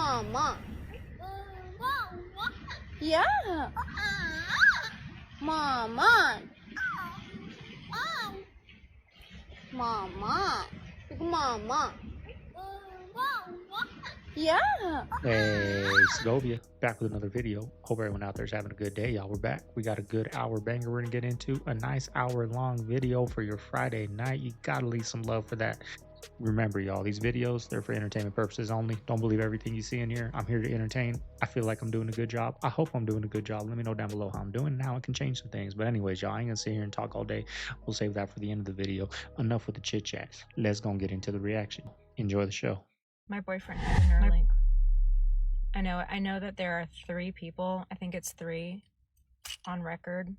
Mama. Yeah. Mama. Mama. Mama. Yeah. Hey, Segovia, back with another video. Hope everyone out there is having a good day. Y'all, we're back. We got a good hour banger we're gonna get into. A nice hour-long video for your Friday night. You gotta leave some love for that. Remember, y'all, these videos, they're for entertainment purposes only. Don't believe everything you see in here. I'm here to entertain. I feel like I'm doing a good job. I hope I'm doing a good job. Let me know down below how I'm doing and how I can change some things. But anyways, y'all, I ain't gonna sit here and talk all day. We'll save that for the end of the video. Enough with the chit chat. Let's go and get into the reaction. Enjoy the show. My boyfriend has a Neuralink. I know that there are 3 people, I think it's 3 on record,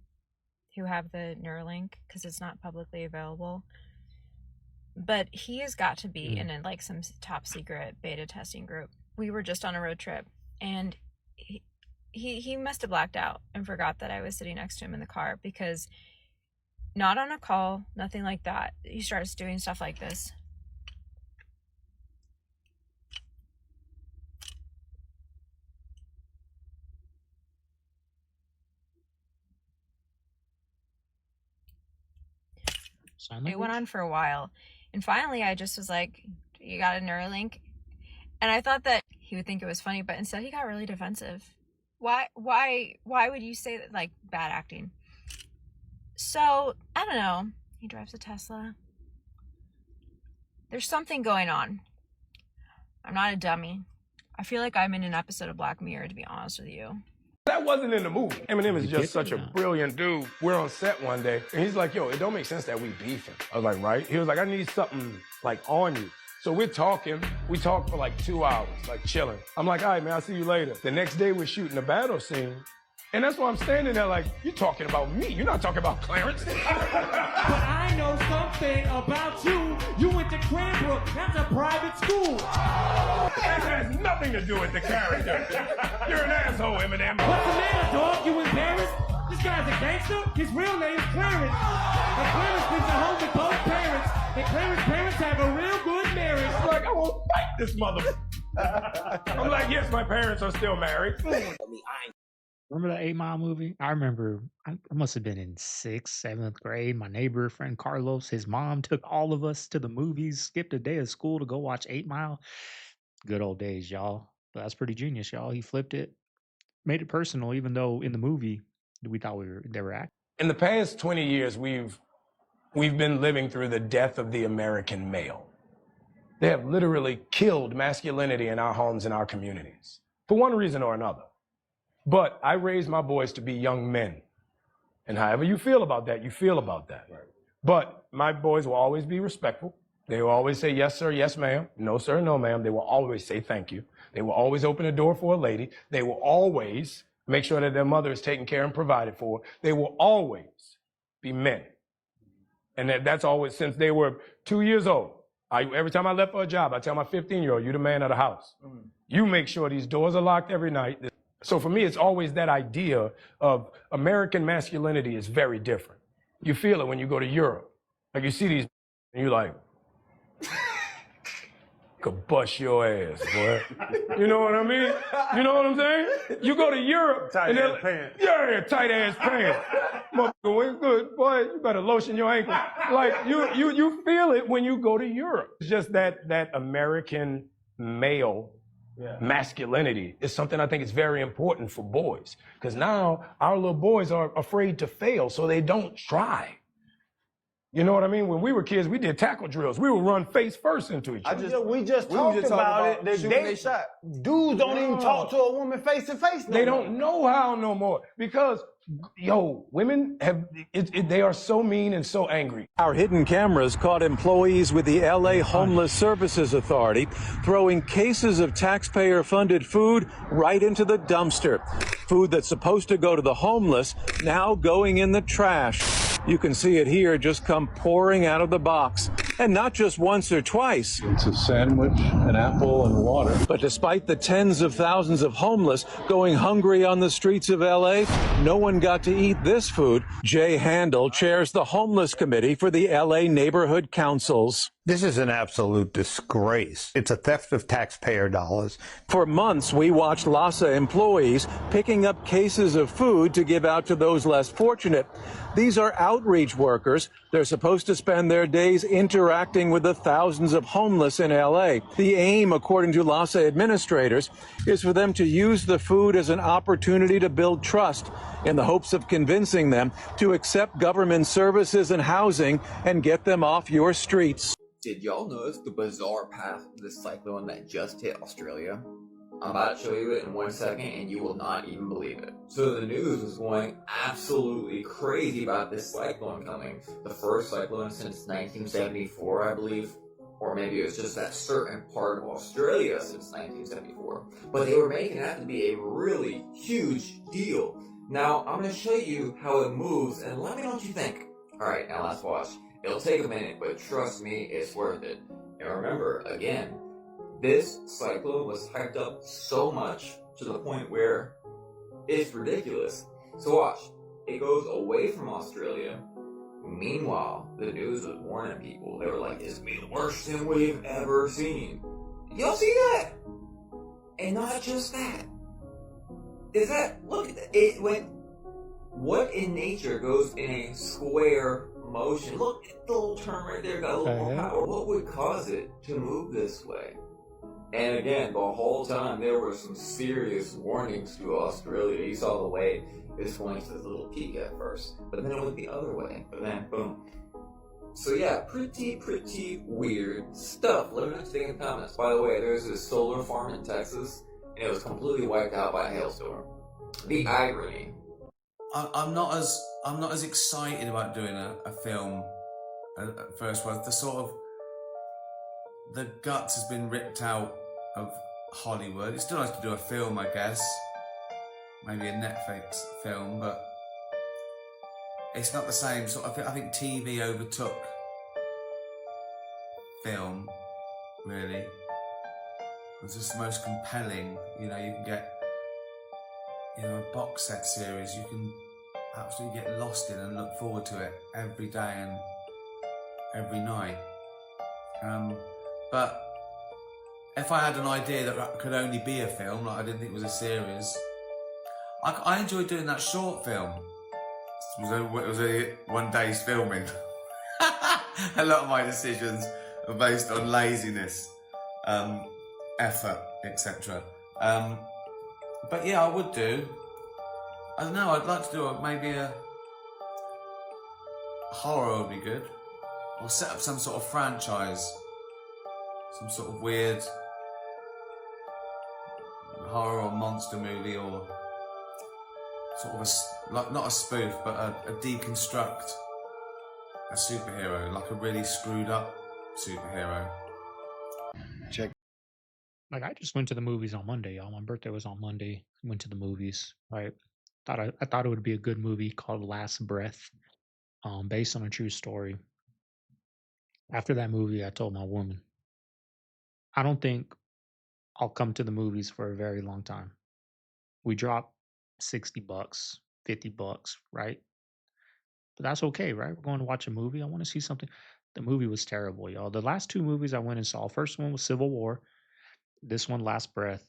who have the Neuralink because it's not publicly available. But he has got to be in like some top secret beta testing group. We were just on a road trip and he must have blacked out and forgot that I was sitting next to him in the car, because not on a call, nothing like that. He starts doing stuff like this. It went on for a while, and finally I just was like, you got a Neuralink? And I thought that he would think it was funny, but instead he got really defensive. Why would you say that? Like, bad acting. So I don't know, he drives a Tesla. There's something going on. I'm not a dummy. I feel like I'm in an episode of Black Mirror, to be honest with you. That wasn't in the movie. Eminem is just such a brilliant dude. We're on set one day, and he's like, yo, it don't make sense that we beefing. I was like, right? He was like, I need something, like, on you. So we're talking. We talked for like 2 hours, like, chilling. I'm like, all right, man, I'll see you later. The next day, we're shooting a battle scene, and that's why I'm standing there like, you're talking about me. You're not talking about Clarence. But I know something about you. You went to Cranbrook. That's a private school. That has nothing to do with the character. You're an asshole, Eminem. What's the matter, dog? You embarrassed? This guy's a gangster? His real name's Clarence. And Clarence lives at home with both parents. And Clarence's parents have a real good marriage. I'm like, I won't fight this mother. I'm like, yes, my parents are still married. Remember that 8 Mile movie? I remember I must have been in 6th, 7th grade. My neighbor, friend Carlos, his mom took all of us to the movies, skipped a day of school to go watch 8 Mile. Good old days, y'all. But that's pretty genius, y'all. He flipped it, made it personal, even though in the movie we thought they were acting. In the past 20 years, we've been living through the death of the American male. They have literally killed masculinity in our homes and our communities for one reason or another. But I raised my boys to be young men. And however you feel about that, you feel about that. Right. But my boys will always be respectful. They will always say, yes, sir, yes, ma'am. No, sir, no, ma'am. They will always say thank you. They will always open the door for a lady. They will always make sure that their mother is taken care and provided for. They will always be men. And that's always since they were 2 years old. Every time I left for a job, I tell my 15-year-old, you're the man of the house. You make sure these doors are locked every night. So for me, it's always that idea of American masculinity is very different. You feel it when you go to Europe. Like you see these and you're like, could bust your ass, boy. You know what I mean? You know what I'm saying? You go to Europe. Tight ass pants. Yeah, tight ass pants. Motherfucker, good, boy, you better lotion your ankle. Like you feel it when you go to Europe. It's just that American male masculinity is something I think is very important for boys, because now our little boys are afraid to fail, so they don't try. You know what I mean? When we were kids, we did tackle drills. We would run face first into each other. We just talked about it. Dudes don't even talk to a woman face to face. They don't know how no more, because women they are so mean and so angry. Our hidden cameras caught employees with the LA Homeless Services Authority throwing cases of taxpayer-funded food right into the dumpster. Food that's supposed to go to the homeless, now going in the trash. You can see it here just come pouring out of the box. And not just once or twice. It's a sandwich, an apple, and water. But despite the tens of thousands of homeless going hungry on the streets of LA, no one got to eat this food. Jay Handel chairs the homeless committee for the LA Neighborhood Councils. This is an absolute disgrace. It's a theft of taxpayer dollars. For months, we watched Lhasa employees picking up cases of food to give out to those less fortunate. These are outreach workers. They're supposed to spend their days interacting with the thousands of homeless in LA. The aim, according to Lhasa administrators, is for them to use the food as an opportunity to build trust in the hopes of convincing them to accept government services and housing and get them off your streets. Did y'all notice the bizarre path of this cyclone that just hit Australia? I'm about to show you it in 1 second and you will not even believe it. So the news was going absolutely crazy about this cyclone coming. The first cyclone since 1974, I believe. Or maybe it was just that certain part of Australia since 1974. But they were making it out to be a really huge deal. Now, I'm going to show you how it moves and let me know what you think. Alright, now let's watch. It'll take a minute, but trust me, it's worth it. And remember, again, this cyclone was hyped up so much to the point where it's ridiculous. So watch, it goes away from Australia. Meanwhile, the news was warning people. They were like, it's gonna be the worst thing we've ever seen. Y'all see that? And not just that. Is that, look at that, it went, what in nature goes in a square motion? Look at the little turn right there, got a little more power. What would cause it to move this way? And again, the whole time there were some serious warnings to Australia. You saw the way this went to this little peak at first, but then it went the other way, but then boom. So yeah, pretty weird stuff. Let me know what you think in the comments. By the way, there's this solar farm in Texas, and it was completely wiped out by a hailstorm. The irony. I'm not as excited about doing a film at first. Well, the guts has been ripped out of Hollywood. It's still nice to do a film, I guess. Maybe a Netflix film, but it's not the same. So I think TV overtook film, really. It's just the most compelling. You know, you can get, you know, a box set series you can absolutely get lost in and look forward to it every day and every night. But if I had an idea that could only be a film, like I didn't think it was a series, I enjoyed doing that short film. It was a 1 day's filming. A lot of my decisions are based on laziness, effort, etc. But yeah, I would do. I don't know, I'd like to do maybe a horror would be good. Or set up some sort of franchise. Some sort of weird horror or monster movie, or sort of not a spoof, but a deconstruct a superhero, like a really screwed up superhero. Check. Like, I just went to the movies on Monday, y'all. My birthday was on Monday. Went to the movies, right? I thought it would be a good movie called Last Breath, based on a true story. After that movie, I told my woman, I don't think I'll come to the movies for a very long time. We dropped $60, $50, right? But that's okay, right? We're going to watch a movie. I want to see something. The movie was terrible, y'all. The last two movies I went and saw, first one was Civil War. This one, Last Breath.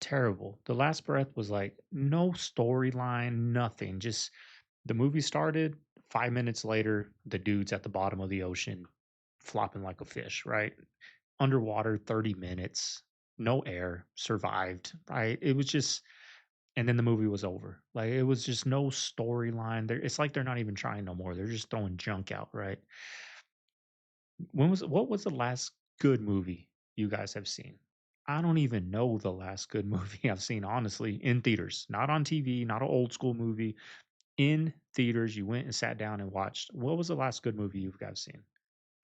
Terrible. The Last Breath was like no storyline, nothing. Just the movie started, 5 minutes later, the dude's at the bottom of the ocean, flopping like a fish, right? Underwater, 30 minutes, no air, survived, right? It was just, and then the movie was over. Like, it was just no storyline. It's like they're not even trying no more. They're just throwing junk out, right? What was the last good movie you guys have seen? I don't even know the last good movie I've seen, honestly, in theaters. Not on TV, not an old school movie. In theaters, you went and sat down and watched. What was the last good movie you guys seen?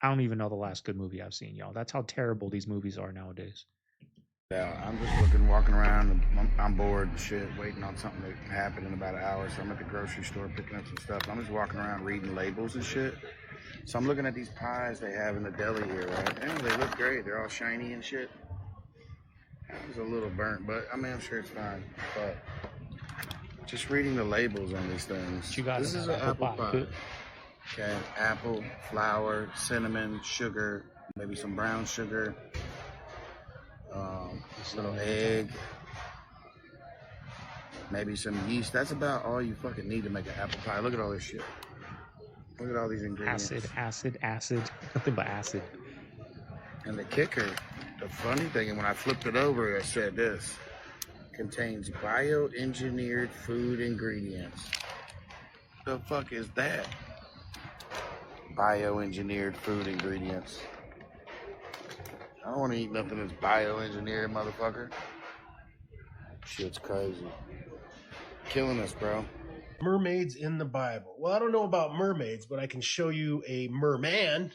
I don't even know the last good movie I've seen, y'all. That's how terrible these movies are nowadays. Yeah, I'm just walking around. I'm bored and shit, waiting on something to happen in about an hour. So I'm at the grocery store picking up some stuff. I'm just walking around reading labels and shit. So I'm looking at these pies they have in the deli here, right? And they look great. They're all shiny and shit. It was a little burnt, but I mean, I'm sure it's fine. But just reading the labels on these things. This is an apple pie. Okay, apple, flour, cinnamon, sugar, maybe some brown sugar, a little egg, maybe some yeast. That's about all you fucking need to make an apple pie. Look at all this shit. Look at all these ingredients. Acid. Nothing but acid. And the kicker, the funny thing, and when I flipped it over, it said this: contains bioengineered food ingredients. The fuck is that? Bioengineered food ingredients. I don't want to eat nothing that's bioengineered, motherfucker. Shit's crazy. Killing us, bro. Mermaids in the Bible. Well, I don't know about mermaids, but I can show you a merman.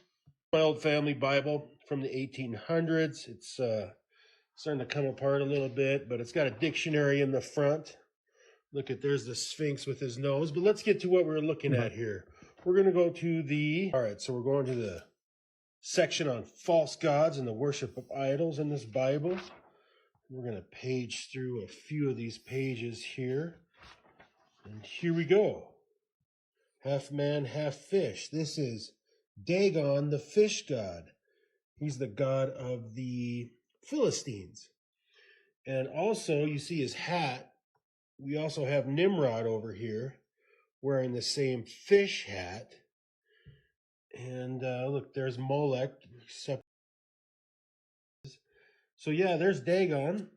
My old family Bible from the 1800s. It's starting to come apart a little bit, but it's got a dictionary in the front. Look at, there's the Sphinx with his nose. But let's get to what we're looking at here. We're going to go to the, all right, so we're going to the section on false gods and the worship of idols in this Bible. We're going to page through a few of these pages here. And here we go. Half man, half fish. This is Dagon, the fish god. He's the god of the Philistines. And also, you see his hat. We also have Nimrod over here wearing the same fish hat. And look, there's Molech. So yeah, there's Dagon,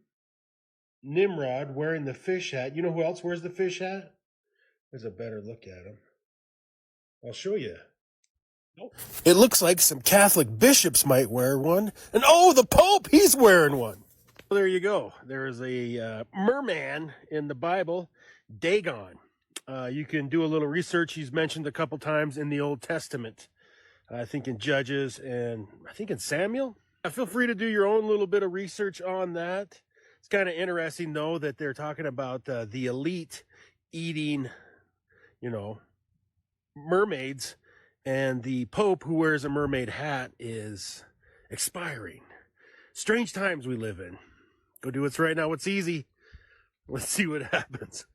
Nimrod wearing the fish hat. You know who else wears the fish hat? There's a better look at him. I'll show you. Nope. It looks like some Catholic bishops might wear one. And oh, the Pope, he's wearing one. Well, there you go. There's a merman in the Bible, Dagon. You can do a little research. He's mentioned a couple times in the Old Testament. I think in Judges and I think in Samuel. Feel free to do your own little bit of research on that. It's kind of interesting, though, that they're talking about the elite eating, you know, mermaids, and the Pope who wears a mermaid hat is expiring. Strange times we live in. Go do what's right now, what's easy. Let's see what happens.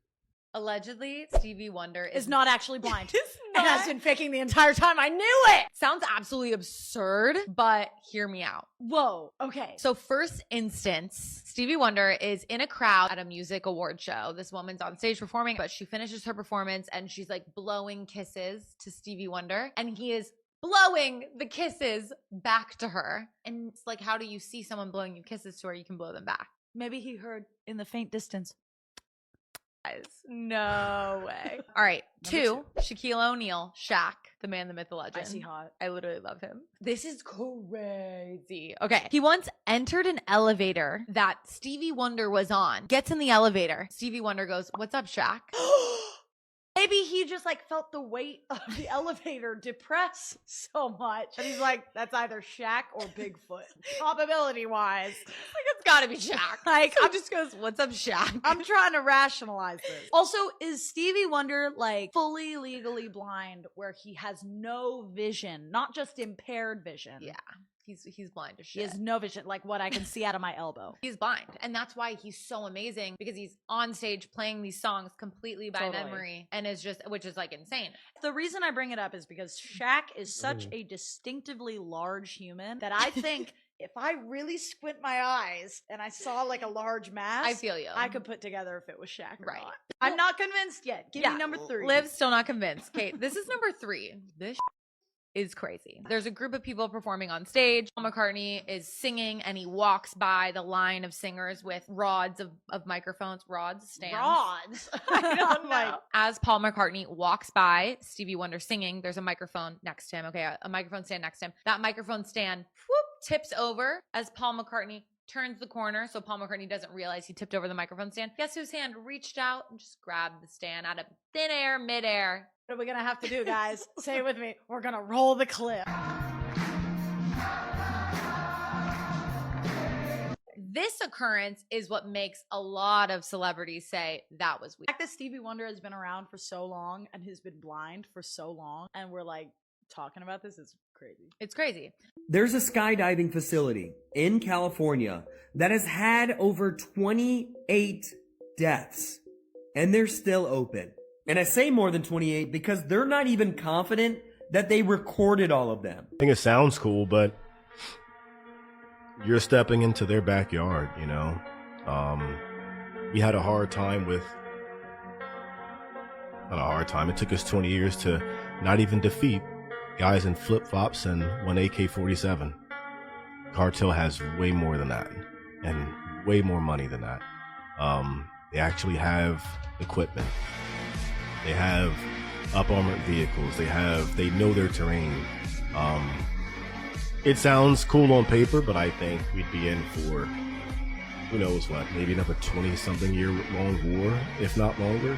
Allegedly, Stevie Wonder is not actually blind. And has been faking the entire time. I knew it! Sounds absolutely absurd, but hear me out. Whoa, okay. So first instance, Stevie Wonder is in a crowd at a music award show. This woman's on stage performing, but she finishes her performance and she's like blowing kisses to Stevie Wonder. And he is blowing the kisses back to her. And it's like, how do you see someone blowing you kisses to her? You can blow them back. Maybe he heard in the faint distance. No way. All right. Two, Shaquille O'Neal, Shaq, the man, the myth, the legend. Icy hot. I literally love him. This is crazy. Okay. He once entered an elevator that Stevie Wonder was on. Gets in the elevator. Stevie Wonder goes, "What's up, Shaq?" Maybe he just like felt the weight of the elevator depress so much. And he's like, that's either Shaq or Bigfoot. Probability wise. Like, it's gotta be Shaq. Like, so just goes, "What's up, Shaq?" I'm trying to rationalize this. Also, is Stevie Wonder like fully legally blind where he has no vision, not just impaired vision? Yeah. He's blind as shit. He has no vision, like what I can see out of my elbow. He's blind. And that's why he's so amazing, because he's on stage playing these songs completely by memory, and is just, which is like insane. The reason I bring it up is because Shaq is such a distinctively large human that I think if I really squint my eyes and I saw like a large mass, I feel you. I could put together if it was Shaq or right. not. I'm not convinced yet. Give me number 3. Liv's still not convinced. Okay, this is number 3. This is crazy. There's a group of people performing on stage. Paul McCartney is singing and he walks by the line of singers with rods of microphones, stands. Rods? I don't know. As Paul McCartney walks by Stevie Wonder singing, there's a microphone next to him. Okay, a microphone stand next to him. That microphone stand tips over as Paul McCartney turns the corner, so Paul McCartney doesn't realize he tipped over the microphone stand. Guess whose hand reached out and just grabbed the stand out of thin air, midair. What are we gonna have to do, guys? Say it with me. We're gonna roll the clip. This occurrence is what makes a lot of celebrities say that was weird. The fact that Stevie Wonder has been around for so long and has been blind for so long, and we're like talking about this is crazy. It's crazy. There's a skydiving facility in California that has had over 28 deaths, and they're still open. And I say more than 28 because they're not even confident that they recorded all of them. I think it sounds cool, but you're stepping into their backyard, you know. We had a hard time with, not a hard time, it took us 20 years to not even defeat guys in flip-flops and one AK-47. Cartel has way more than that, and way more money than that. They actually have equipment. They have up-armored vehicles. They know their terrain. It sounds cool on paper, but I think we'd be in for, who knows what, maybe another 20-something year long war, if not longer.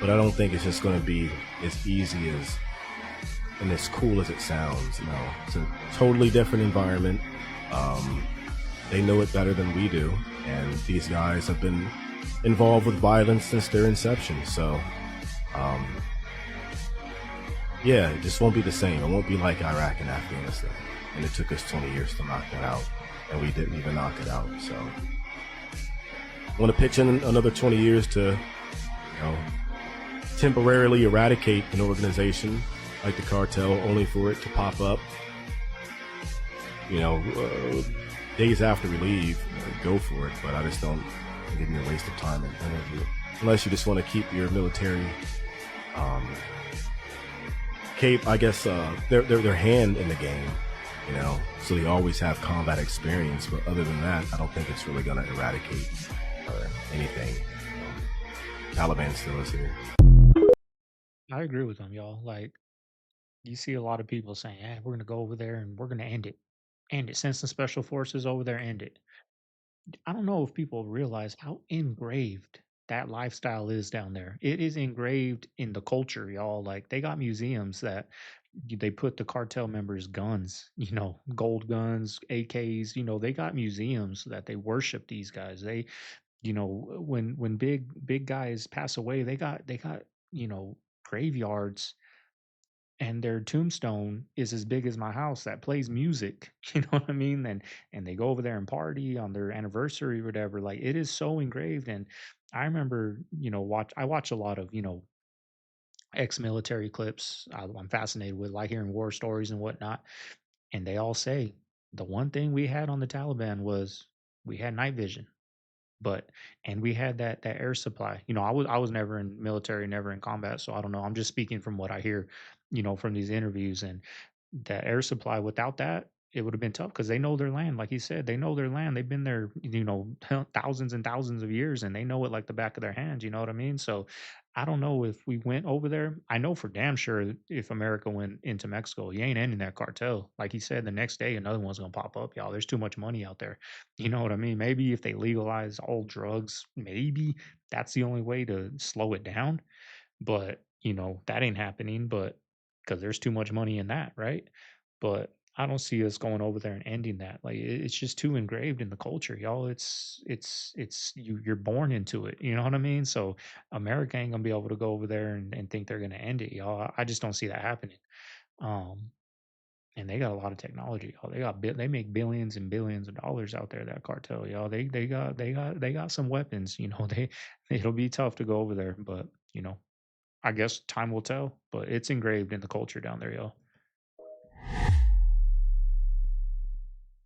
But I don't think it's just going to be as easy as and as cool as it sounds. No, it's a totally different environment. They know it better than we do, and these guys have been involved with violence since their inception. So, yeah, it just won't be the same. It won't be like Iraq and Afghanistan, and it took us 20 years to knock that out, and we didn't even knock it out. So, I want to pitch in another 20 years to, you know, temporarily eradicate an organization like the Cartel, only for it to pop up, you know, days after we leave. Go for it, but I just don't think it'd be a waste of time and energy, unless you just want to keep your military I guess their hand in the game, you know, so they always have combat experience. But other than that, I don't think it's really going to eradicate anything. Taliban still is here. I agree with them, y'all. Like, you see a lot of people saying, "Hey, we're gonna go over there and we're gonna end it, send some special forces over there, end it." I don't know if people realize how engraved that lifestyle is down there. It is engraved in the culture, y'all. Like, they got museums that they put the cartel members' guns, you know, gold guns, AKs. You know, they got museums that they worship these guys. They, you know, when big guys pass away, they got you know, graveyards, and their tombstone is as big as my house that plays music. You know what I mean? And they go over there and party on their anniversary or whatever. Like, it is so engraved. And I remember, you know, I watch a lot of, you know, ex-military clips. I'm fascinated with, like, hearing war stories and whatnot. And they all say the one thing we had on the Taliban was we had night vision. And we had that air supply. You know, I was never in military, never in combat, so I don't know. I'm just speaking from what I hear, you know, from these interviews. And that air supply, without that, it would have been tough, because they know their land. Like you said, they know their land. They've been there, you know, thousands and thousands of years, and they know it like the back of their hands. You know what I mean? So I don't know if we went over there. I know for damn sure if America went into Mexico, you ain't ending that cartel. Like he said, the next day another one's gonna pop up, y'all. There's too much money out there. You know what I mean? Maybe if they legalize all drugs, maybe that's the only way to slow it down. But, you know, that ain't happening, but because there's too much money in that, right? But I don't see us going over there and ending that. Like, it's just too engraved in the culture, y'all. It's you're born into it. You know what I mean? So America ain't gonna be able to go over there and think they're gonna end it, y'all. I just don't see that happening. Um, and they got a lot of technology, y'all. They make billions and billions of dollars out there. That cartel, y'all. They got some weapons. You know, it'll be tough to go over there, but, you know, I guess time will tell. But it's engraved in the culture down there, y'all.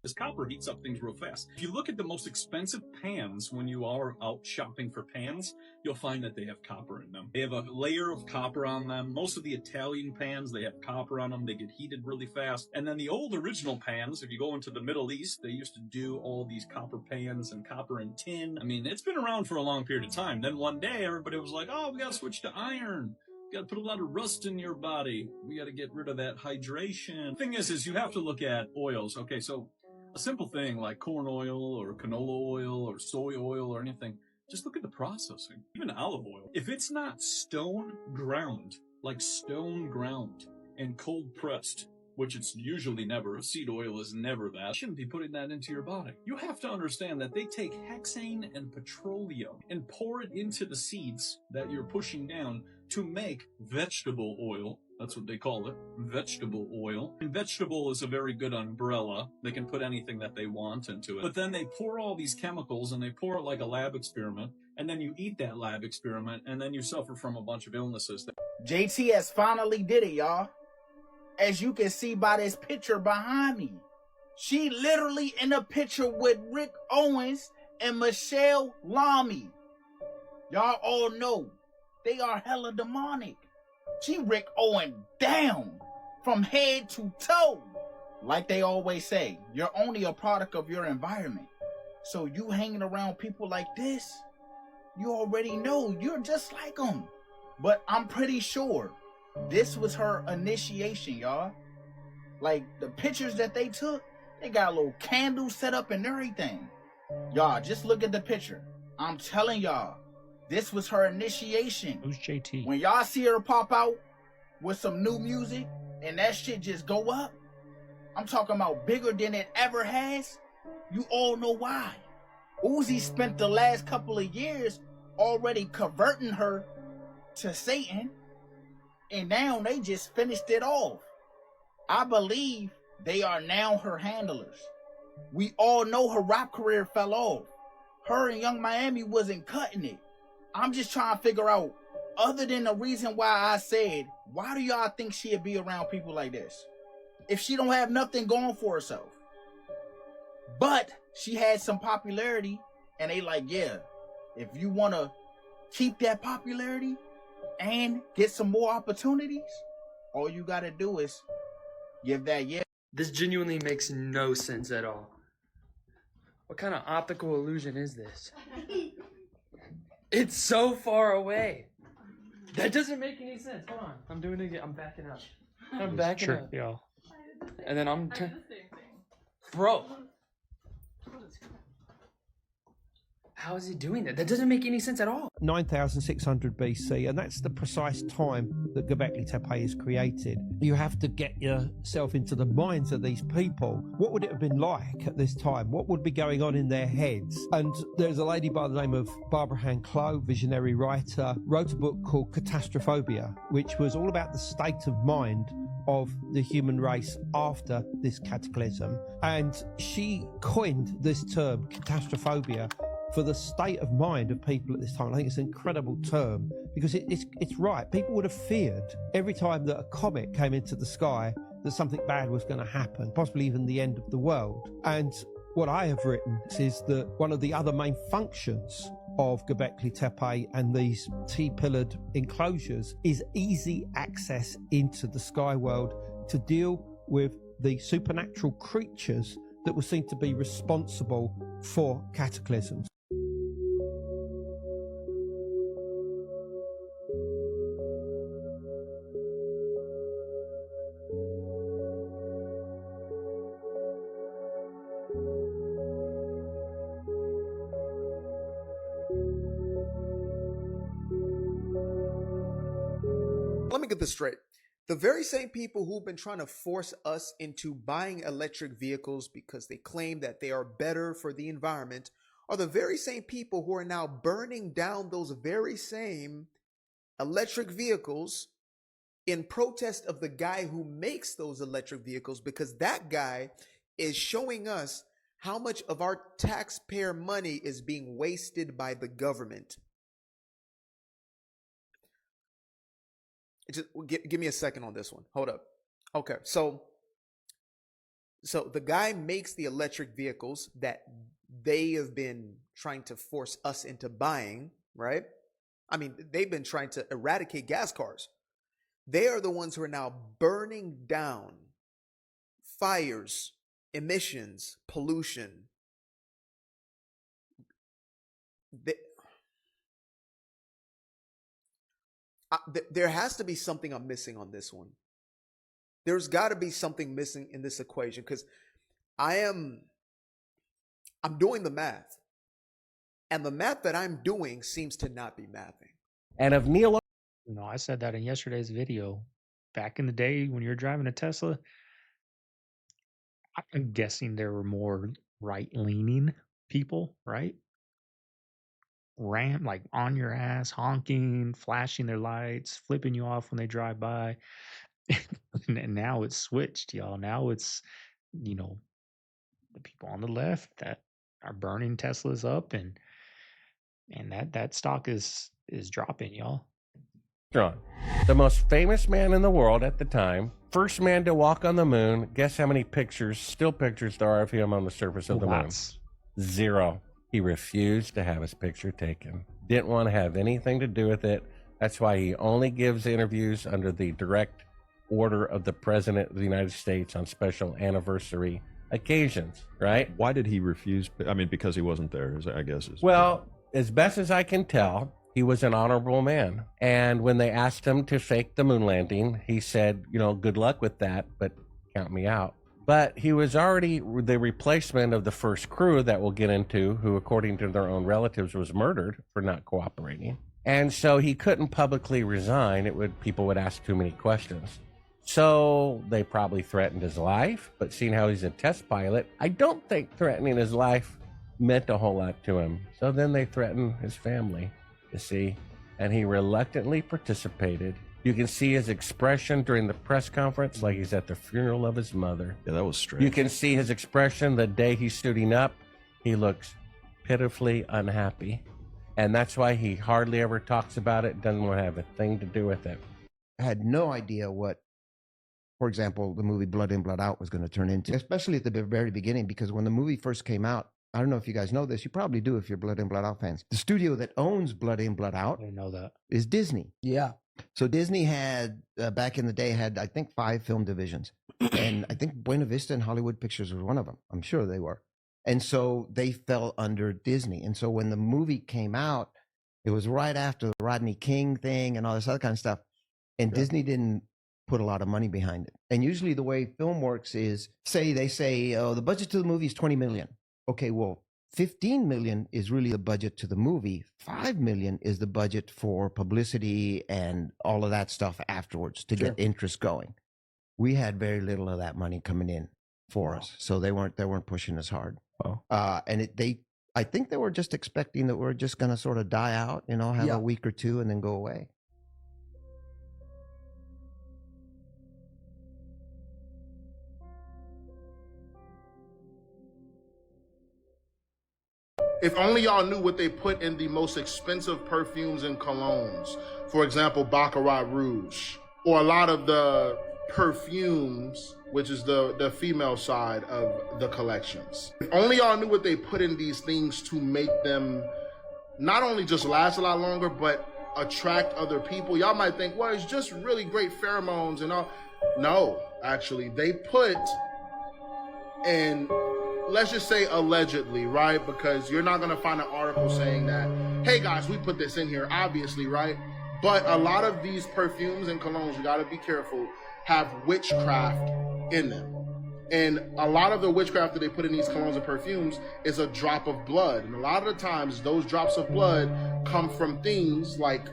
This copper heats up things real fast. If you look at the most expensive pans when you are out shopping for pans, you'll find that they have copper in them. They have a layer of copper on them. Most of the Italian pans, they have copper on them. They get heated really fast. And then the old original pans, if you go into the Middle East, they used to do all these copper pans and copper and tin. I mean, it's been around for a long period of time. Then one day, everybody was like, oh, we gotta switch to iron. You gotta put a lot of rust in your body. We gotta get rid of that hydration. Thing is you have to look at oils. Okay, so a simple thing like corn oil or canola oil or soy oil or anything, just look at the processing. Even olive oil. If it's not stone ground and cold pressed, which it's usually never, seed oil is never that, you shouldn't be putting that into your body. You have to understand that they take hexane and petroleum and pour it into the seeds that you're pushing down to make vegetable oil. That's what they call it, vegetable oil. And vegetable is a very good umbrella. They can put anything that they want into it. But then they pour all these chemicals and they pour it like a lab experiment. And then you eat that lab experiment and then you suffer from a bunch of illnesses. JT has finally did it, y'all. As you can see by this picture behind me. She literally in a picture with Rick Owens and Michelle Lamy. Y'all all know they are hella demonic. She Rick Owen down from head to toe. Like they always say, you're only a product of your environment. So you hanging around people like this, you already know you're just like them. But I'm pretty sure this was her initiation, y'all. Like the pictures that they took, they got a little candle set up and everything. Y'all, just look at the picture. I'm telling y'all, this was her initiation. Who's JT? When y'all see her pop out with some new music and that shit just go up, I'm talking about bigger than it ever has. You all know why. Uzi spent the last couple of years already converting her to Satan, and now they just finished it off. I believe they are now her handlers. We all know her rap career fell off. Her and Young Miami wasn't cutting it. I'm just trying to figure out, other than the reason why I said, why do y'all think she'd be around people like this? If she don't have nothing going for herself. But she had some popularity, and they like, yeah, if you want to keep that popularity and get some more opportunities, all you got to do is give that yeah. This genuinely makes no sense at all. What kind of optical illusion is this? It's so far away. That doesn't make any sense. Hold on. I'm doing it again. I'm backing up. I'm backing up. Y'all. And then I'm Bro. How is he doing that? That doesn't make any sense at all. 9600 BC, and that's the precise time that Göbekli Tepe is created. You have to get yourself into the minds of these people. What would it have been like at this time? What would be going on in their heads? And there's a lady by the name of Barbara Hanclough, visionary writer, wrote a book called Catastrophobia, which was all about the state of mind of the human race after this cataclysm. And she coined this term, catastrophobia, for the state of mind of people at this time. I think it's an incredible term because it's right. People would have feared every time that a comet came into the sky that something bad was going to happen, possibly even the end of the world. And what I have written is that one of the other main functions of Göbekli Tepe and these T-pillared enclosures is easy access into the sky world to deal with the supernatural creatures that were seen to be responsible for cataclysms. Let me get this straight. The very same people who've been trying to force us into buying electric vehicles because they claim that they are better for the environment are the very same people who are now burning down those very same electric vehicles in protest of the guy who makes those electric vehicles, because that guy is showing us how much of our taxpayer money is being wasted by the government. Just give me a second on this one. Hold up. Okay, so the guy makes the electric vehicles that they have been trying to force us into buying, right? I mean, they've been trying to eradicate gas cars. They are the ones who are now burning down fires, emissions, pollution. There has to be something I'm missing on this one. There's got to be something missing in this equation, because I'm doing the math, and the math that I'm doing seems to not be mathing. And of Neil, no, I said that in yesterday's video. Back in the day when you're driving a Tesla, I'm guessing there were more right-leaning people, right? Like on your ass, honking, flashing their lights, flipping you off when they drive by. And now it's switched, y'all. Now it's, the people on the left that are burning Teslas up, and that stock is dropping, y'all. the most famous man in the world at the time, first man to walk on the moon. Guess how many pictures, still pictures, there are of him on the surface of the moon? 0. He refused to have his picture taken. Didn't want to have anything to do with it. That's why he only gives interviews under the direct order of the President of the United States on special anniversary occasions, right? Why did he refuse? I mean, because he wasn't there, I guess. Well, as best as I can tell, he was an honorable man. And when they asked him to fake the moon landing, he said, you know, good luck with that, but count me out. But he was already the replacement of the first crew that we'll get into, who, according to their own relatives, was murdered for not cooperating. And so he couldn't publicly resign. People would ask too many questions. So they probably threatened his life, but seeing how he's a test pilot, I don't think threatening his life meant a whole lot to him. So then they threatened his family, you see, and he reluctantly participated. You can see his expression during the press conference like he's at the funeral of his mother. Yeah, that was strange. You can see his expression the day he's suiting up. He looks pitifully unhappy. And that's why he hardly ever talks about it, doesn't want to have a thing to do with it. I had no idea what, for example, the movie Blood In, Blood Out was going to turn into, especially at the very beginning, because when the movie first came out, I don't know if you guys know this, you probably do if you're Blood In, Blood Out fans. The studio that owns Blood In, Blood Out, I didn't know that, is Disney. Yeah. So Disney had, back in the day, had, I think, 5 film divisions. And I think Buena Vista and Hollywood Pictures was one of them. I'm sure they were. And so they fell under Disney. And so when the movie came out, it was right after the Rodney King thing and all this other kind of stuff. And Disney didn't put a lot of money behind it. And usually the way film works is, they say, oh, the budget to the movie is 20 million. Okay, well, 15 million is really the budget to the movie. 5 million is the budget for publicity and all of that stuff afterwards to get interest going. We had very little of that money coming in for us, so they weren't pushing us hard. And I think they were just expecting that we're just going to sort of die out, you know, have a week or two and then go away. If only y'all knew what they put in the most expensive perfumes and colognes. For example, Baccarat Rouge. Or a lot of the perfumes, which is the female side of the collections. If only y'all knew what they put in these things to make them not only just last a lot longer, but attract other people. Y'all might think, well, it's just really great pheromones and all. No, actually, they put in, let's just say allegedly, right? Because you're not going to find an article saying that, hey guys, we put this in here, obviously, right? But a lot of these perfumes and colognes, you got to be careful, have witchcraft in them. And a lot of the witchcraft that they put in these colognes and perfumes is a drop of blood. And a lot of the times, those drops of blood come from things like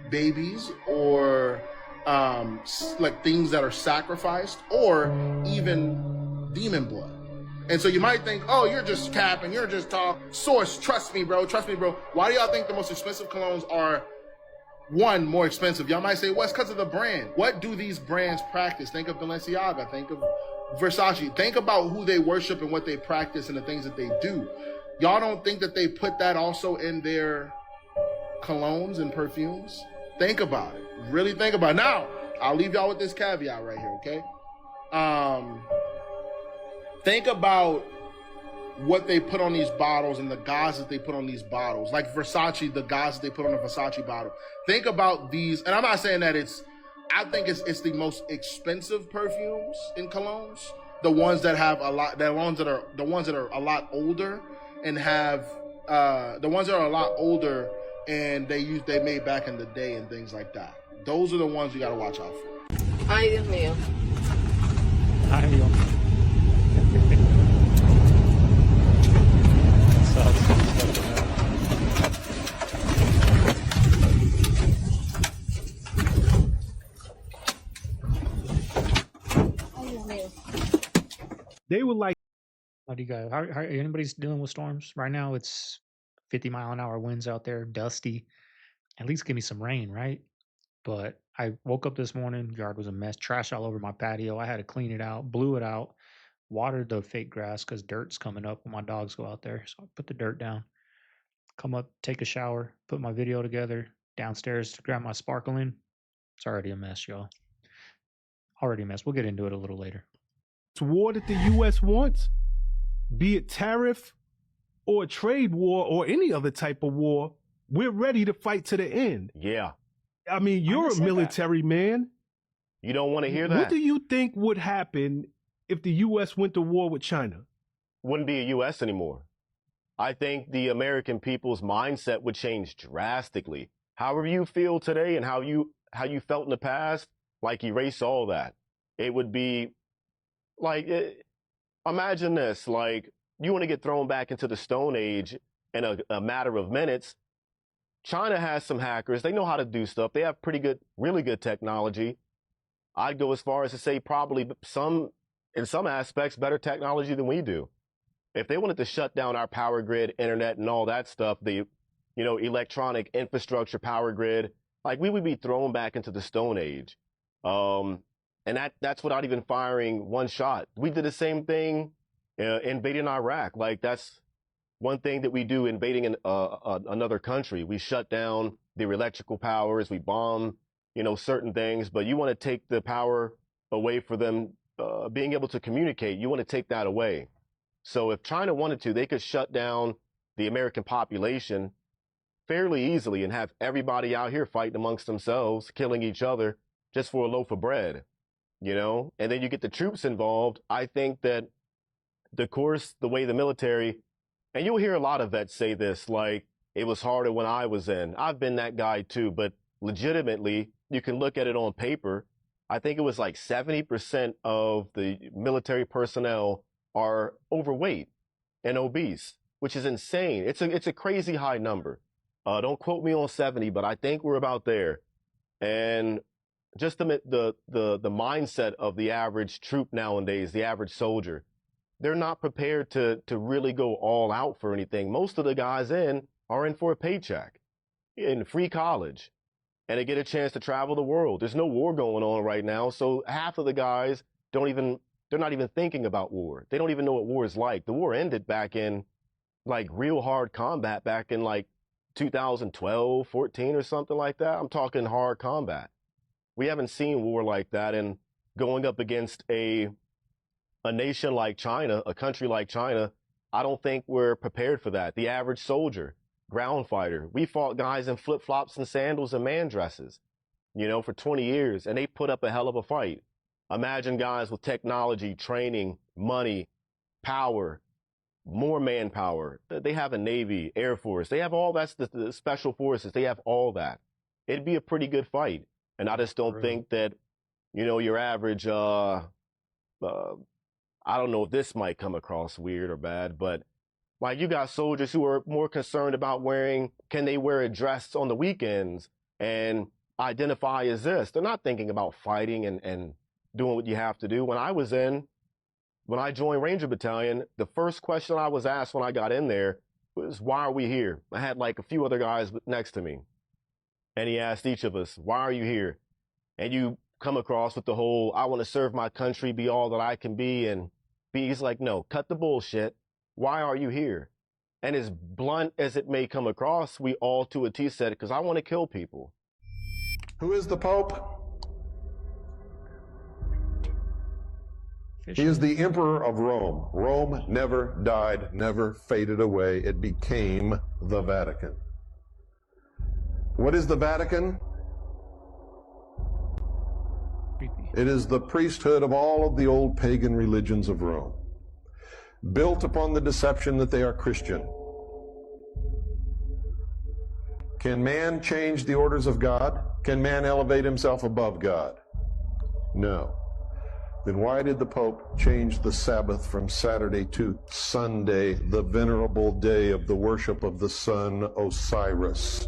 babies or like things that are sacrificed, or even demon blood. And so you might think, oh, you're just capping, you're just talking. Source, trust me, bro. Why do y'all think the most expensive colognes are, one, more expensive? Y'all might say, well, it's because of the brand. What do these brands practice? Think of Balenciaga, think of Versace. Think about who they worship and what they practice and the things that they do. Y'all don't think that they put that also in their colognes and perfumes? Think about it. Really think about it. Now, I'll leave y'all with this caveat right here, okay? Think about what they put on these bottles and the gauze that they put on these bottles. Like Versace, the gauze that they put on a Versace bottle. Think about these, and I'm not saying that I think it's the most expensive perfumes and colognes. The ones that have a lot, the ones that are a lot older and have, the ones that are a lot older and they made back in the day and things like that. Those are the ones you gotta watch out for. Ay, Dios mío. Ay, Dios. They were like, how do you guys, how anybody's dealing with storms right now? It's 50-mile-an-hour winds out there, dusty. At least give me some rain, right? But I woke up this morning, yard was a mess, trash all over my patio. I had to clean it out, blew it out, watered the fake grass because dirt's coming up when my dogs go out there. So I put the dirt down, come up, take a shower, put my video together, downstairs to grab my sparkling. It's already a mess, y'all. Already a mess. We'll get into it a little later. It's war that the U.S. wants, be it tariff or a trade war or any other type of war, we're ready to fight to the end. Yeah. I mean, you're a military man. You don't want to hear that? What do you think would happen if the U.S. went to war with China? Wouldn't be a U.S. anymore. I think the American people's mindset would change drastically. However you feel today and how you felt in the past, like erase all that. It would be like, imagine this, like you want to get thrown back into the Stone Age in a matter of minutes. China has some hackers. They know how to do stuff. They have really good technology. I'd go as far as to say probably in some aspects, better technology than we do. If they wanted to shut down our power grid, internet, and all that stuff, the, electronic infrastructure, power grid, like we would be thrown back into the Stone Age. And that's without even firing one shot. We did the same thing invading Iraq. Like that's one thing that we do invading another country. We shut down their electrical powers. We bomb, certain things. But you want to take the power away for them being able to communicate. You want to take that away. So if China wanted to, they could shut down the American population fairly easily and have everybody out here fighting amongst themselves, killing each other just for a loaf of bread, and then you get the troops involved. I think that the way the military, and you'll hear a lot of vets say this, like it was harder when I was in. I've been that guy too, but legitimately, you can look at it on paper. I think it was like 70% of the military personnel are overweight and obese, which is insane. It's a crazy high number. Don't quote me on 70, but I think we're about there. And just the mindset of the average troop nowadays, the average soldier, they're not prepared to really go all out for anything. Most of the guys are in for a paycheck, in free college, and they get a chance to travel the world. There's no war going on right now, so half of the guys they're not even thinking about war. They don't even know what war is like. The war ended back in like real hard combat back in like 2012, 14 or something like that. I'm talking hard combat. We haven't seen war like that. And going up against a nation like China, a country like China, I don't think we're prepared for that. The average soldier, ground fighter, we fought guys in flip-flops and sandals and man dresses, for 20 years, and they put up a hell of a fight. Imagine guys with technology, training, money, power, more manpower. They have a Navy, Air Force. They have all that, the special forces. They have all that. It'd be a pretty good fight. And I just don't think that, your average, I don't know if this might come across weird or bad, but like you got soldiers who are more concerned about can they wear a dress on the weekends and identify as this? They're not thinking about fighting and doing what you have to do. When I joined Ranger Battalion, the first question I was asked when I got in there was, why are we here? I had like a few other guys next to me. And he asked each of us, why are you here? And you come across with the whole, I want to serve my country, be all that I can be. And he's like, no, cut the bullshit. Why are you here? And as blunt as it may come across, we all to a T said it, because I want to kill people. Who is the Pope? He is the Emperor of Rome. Rome never died, never faded away. It became the Vatican. What is the Vatican? It is the priesthood of all of the old pagan religions of Rome, built upon the deception that they are Christian. Can man change the orders of God? Can man elevate himself above God? No. Then why did the Pope change the Sabbath from Saturday to Sunday, the venerable day of the worship of the sun Osiris?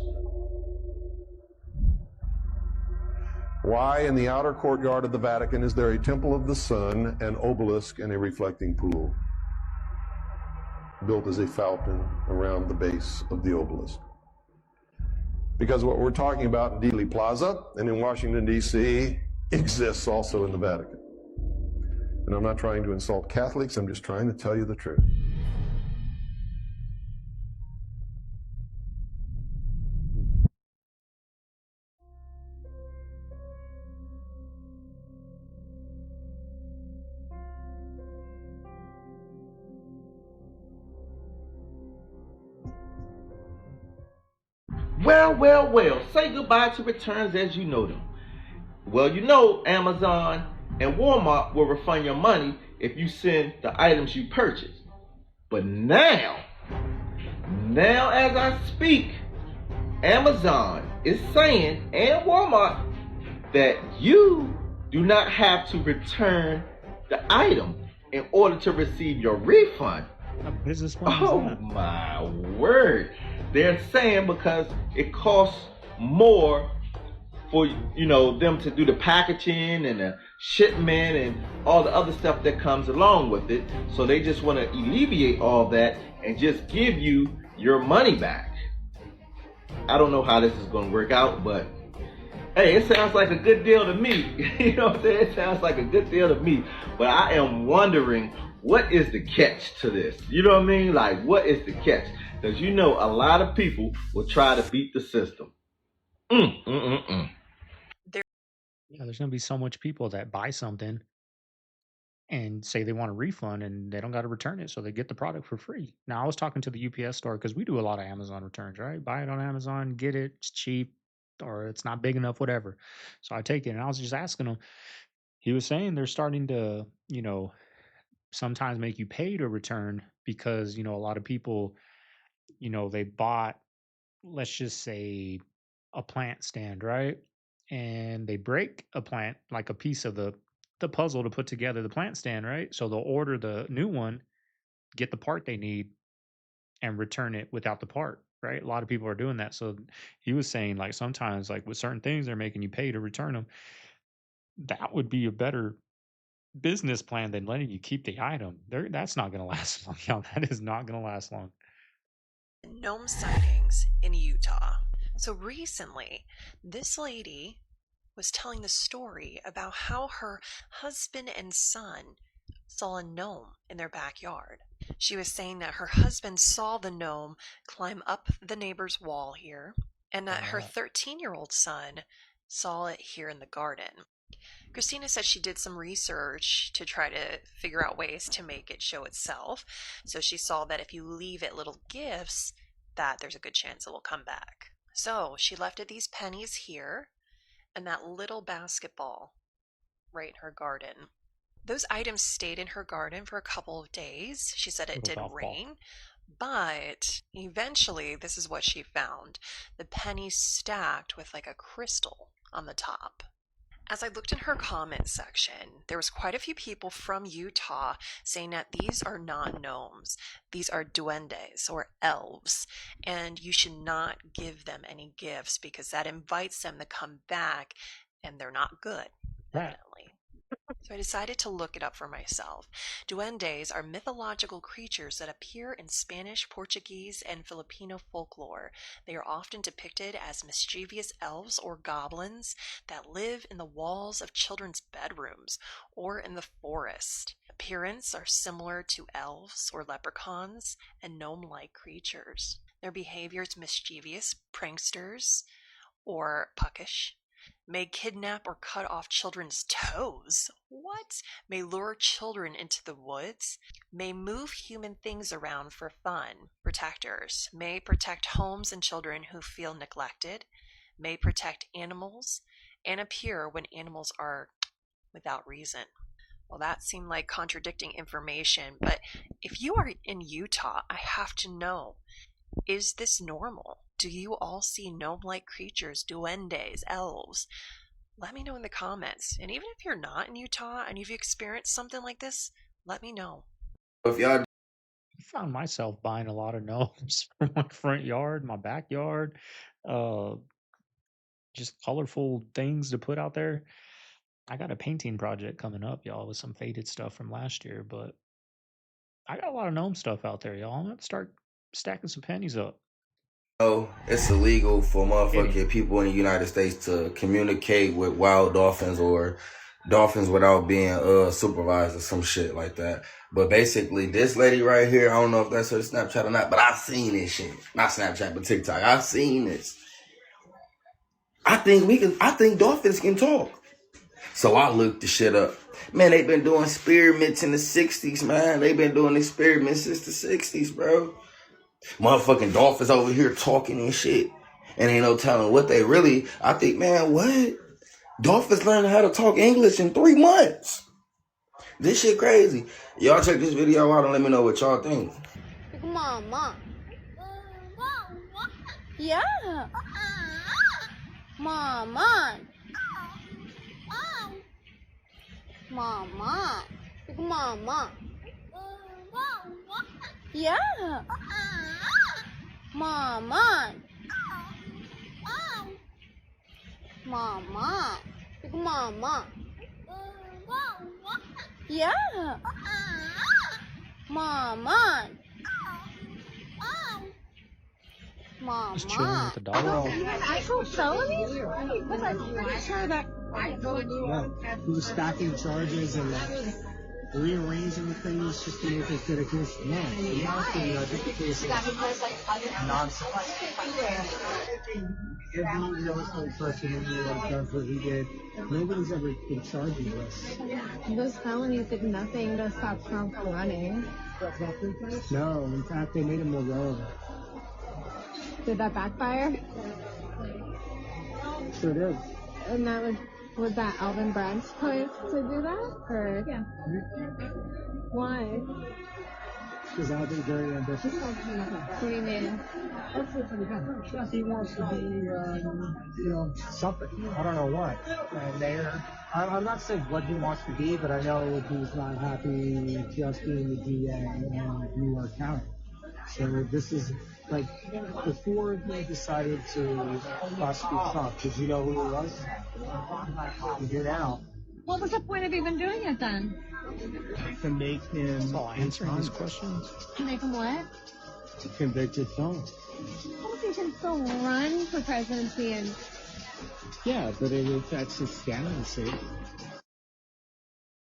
Why in the outer courtyard of the Vatican is there a temple of the sun, an obelisk, and a reflecting pool built as a fountain around the base of the obelisk? Because what we're talking about in Dealey Plaza and in Washington, D.C. exists also in the Vatican. And I'm not trying to insult Catholics, I'm just trying to tell you the truth. Well, say goodbye to returns as you know them. Well, you know Amazon and Walmart will refund your money if you send the items you purchase. But now as I speak, Amazon is saying, and Walmart, that you do not have to return the item in order to receive your refund. Oh my word. They're saying because it costs more for, you know, them to do the packaging and the shipment and all the other stuff that comes along with it. So they just want to alleviate all that and just give you your money back. I don't know how this is going to work out, but hey, it sounds like a good deal to me. You know what I'm saying? It sounds like a good deal to me. But I am wondering, what is the catch to this? You know what I mean? Like, what is the catch? Because you know a lot of people will try to beat the system. Yeah, there's gonna be so much people that buy something and say they want a refund and they don't got to return it, so they get the product for free. Now, I was talking to the UPS store because we do a lot of Amazon returns, right? Buy it on Amazon, get it, it's cheap, or it's not big enough, whatever. So I take it, and I was just asking him. He was saying they're starting to, you know, sometimes make you pay to return because, you know, a lot of people, you know, they bought, let's just say, a plant stand, right? And they break a plant, like a piece of the puzzle to put together the plant stand, right? So they'll order the new one, get the part they need, and return it without the part, right? A lot of people are doing that. So he was saying, like, sometimes, like, with certain things, they're making you pay to return them. That would be a better business plan than letting you keep the item. That's not going to last long, y'all. That is not going to last long. Gnome sightings in Utah. So recently, this lady was telling the story about how her husband and son saw a gnome in their backyard. She was saying that her husband saw the gnome climb up the neighbor's wall here, and that her 13-year-old son saw it here in the garden. Christina said she did some research to try to figure out ways to make it show itself. So she saw that if you leave it little gifts, that there's a good chance it will come back. So she left it these pennies here and that little basketball right in her garden. Those items stayed in her garden for a couple of days. She said it did rain, but eventually this is what she found. The pennies stacked with like a crystal on the top. As I looked in her comment section, there was quite a few people from Utah saying that these are not gnomes. These are duendes or elves, and you should not give them any gifts because that invites them to come back, and they're not good, definitely. So I decided to look it up for myself. Duendes are mythological creatures that appear in Spanish, Portuguese, and Filipino folklore. They are often depicted as mischievous elves or goblins that live in the walls of children's bedrooms or in the forest. Appearance are similar to elves or leprechauns and gnome-like creatures. Their behavior is mischievous, pranksters, or puckish. May kidnap or cut off children's toes. What? May lure children into the woods. May move human things around for fun. Protectors. May protect homes and children who feel neglected. May protect animals and appear when animals are without reason. Well, that seemed like contradicting information, but if you are in Utah, I have to know, is this normal? Do you all see gnome-like creatures, duendes, elves? Let me know in the comments. And even if you're not in Utah and you've experienced something like this, let me know. If y'all, I found myself buying a lot of gnomes for my front yard, my backyard, just colorful things to put out there. I got a painting project coming up, y'all, with some faded stuff from last year, but I got a lot of gnome stuff out there, y'all. I'm going to start stacking some pennies up. Oh, it's illegal for motherfucking people in the United States to communicate with wild dolphins or dolphins without being supervised or some shit like that. But basically, this lady right here, I don't know if that's her Snapchat or not, but I've seen this shit. Not Snapchat, but TikTok. I've seen this. I think dolphins can talk. So I looked the shit up. Man, they've been doing experiments in the 60s, man. They've been doing experiments since the 60s, bro. Motherfucking dolphins over here talking and shit. and ain't no telling what they really. I think, man, what? Dolphins learning how to talk English in 3 months. This shit crazy. Y'all check this video out and let me know what y'all think. Mama. Yeah. Mama. Mama. Mama. Yeah. Mama. Mama. Mama. Yeah. Mama. Mama. Just chilling with the dog. Actual felonies? Sure that. Yeah, he was stacking charges and rearranging things just to make it fit a case. No, he also just a case of nonsense. Every real estate person in New York does what he did. Nobody's ever been charged with this. Those felonies did nothing to stop Trump from running. No, in fact, they made him more relevant. Did that backfire? Sure did. And that was that Alvin Braggs choice to do that? Or yeah. Why? Because I think very ambitious. What do you mean? He wants to be, something. I don't know what. Mayor. I'm not saying what he wants to be, but I know he's not happy just being the DA in New York County. So this is like before he decided to prosecute Trump. Did you know who he was? You do now. What was the point of even doing it then? To make him answering these questions. To make him what? To convicted felon. Well, he can still run for presidency and. Yeah, but it affects his candidacy.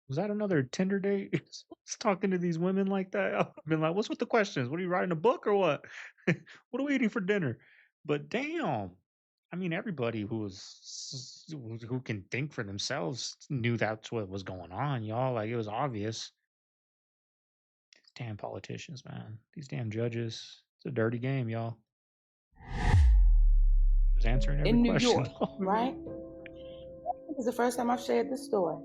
Was that another Tinder date? He's talking to these women like that. I've been like, what's with the questions? What are you writing a book or what? What are we eating for dinner? But damn, I mean, everybody who can think for themselves knew that's what was going on, y'all. Like it was obvious. Damn politicians, man. These damn judges. It's a dirty game, y'all. Just answering every In New question. York, right? This is the first time I've shared this story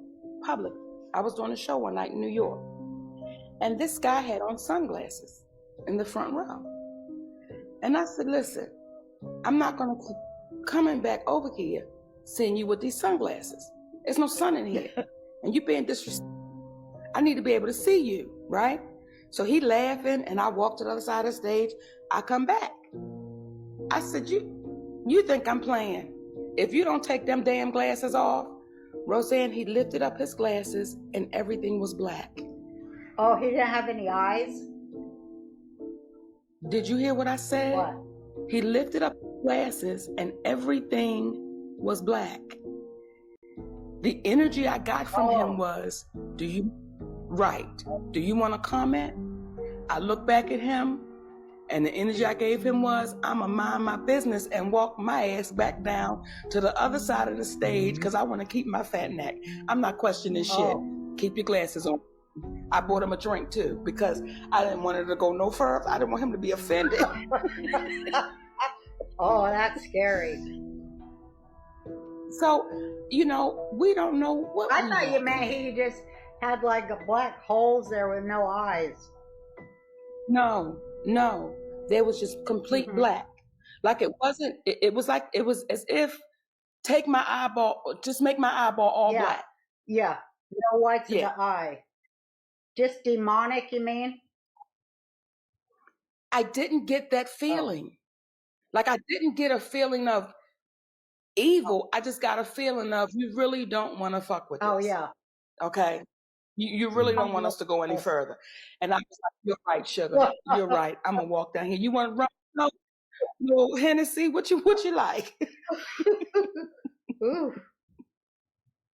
publicly. I was doing a show one night in New York, and this guy had on sunglasses in the front row. And I said, listen, I'm not going to keep coming back over here seeing you with these sunglasses. There's no sun in here, and you're being disrespectful. I need to be able to see you, right? So he laughing, and I walk to the other side of the stage. I come back. I said, you think I'm playing? If you don't take them damn glasses off, Roseanne, he lifted up his glasses and everything was black. Oh, he didn't have any eyes? Did you hear what I said? What? He lifted up his glasses and everything was black. The energy I got from him was, do you want to comment? I looked back at him and the energy I gave him was, I'ma mind my business and walk my ass back down to the other side of the stage because I want to keep my fat neck. I'm not questioning shit. Keep your glasses on. I bought him a drink too because I didn't want it to go no further. I didn't want him to be offended. Oh, that's scary. So, we don't know what. I thought you meant he just had like a black holes there with no eyes. No, there was just complete black. Like it wasn't, it was as if just make my eyeball all black. Yeah, no whites in the eye. Just demonic, you mean? I didn't get that feeling. Like I didn't get a feeling of evil. I just got a feeling of you really don't want to fuck with us. Oh, yeah. Okay? You really don't want us to go any further. And I was like, you're right, sugar. You're right. I'm going to walk down here. You want to run? No, Hennessy, what you like? Ooh,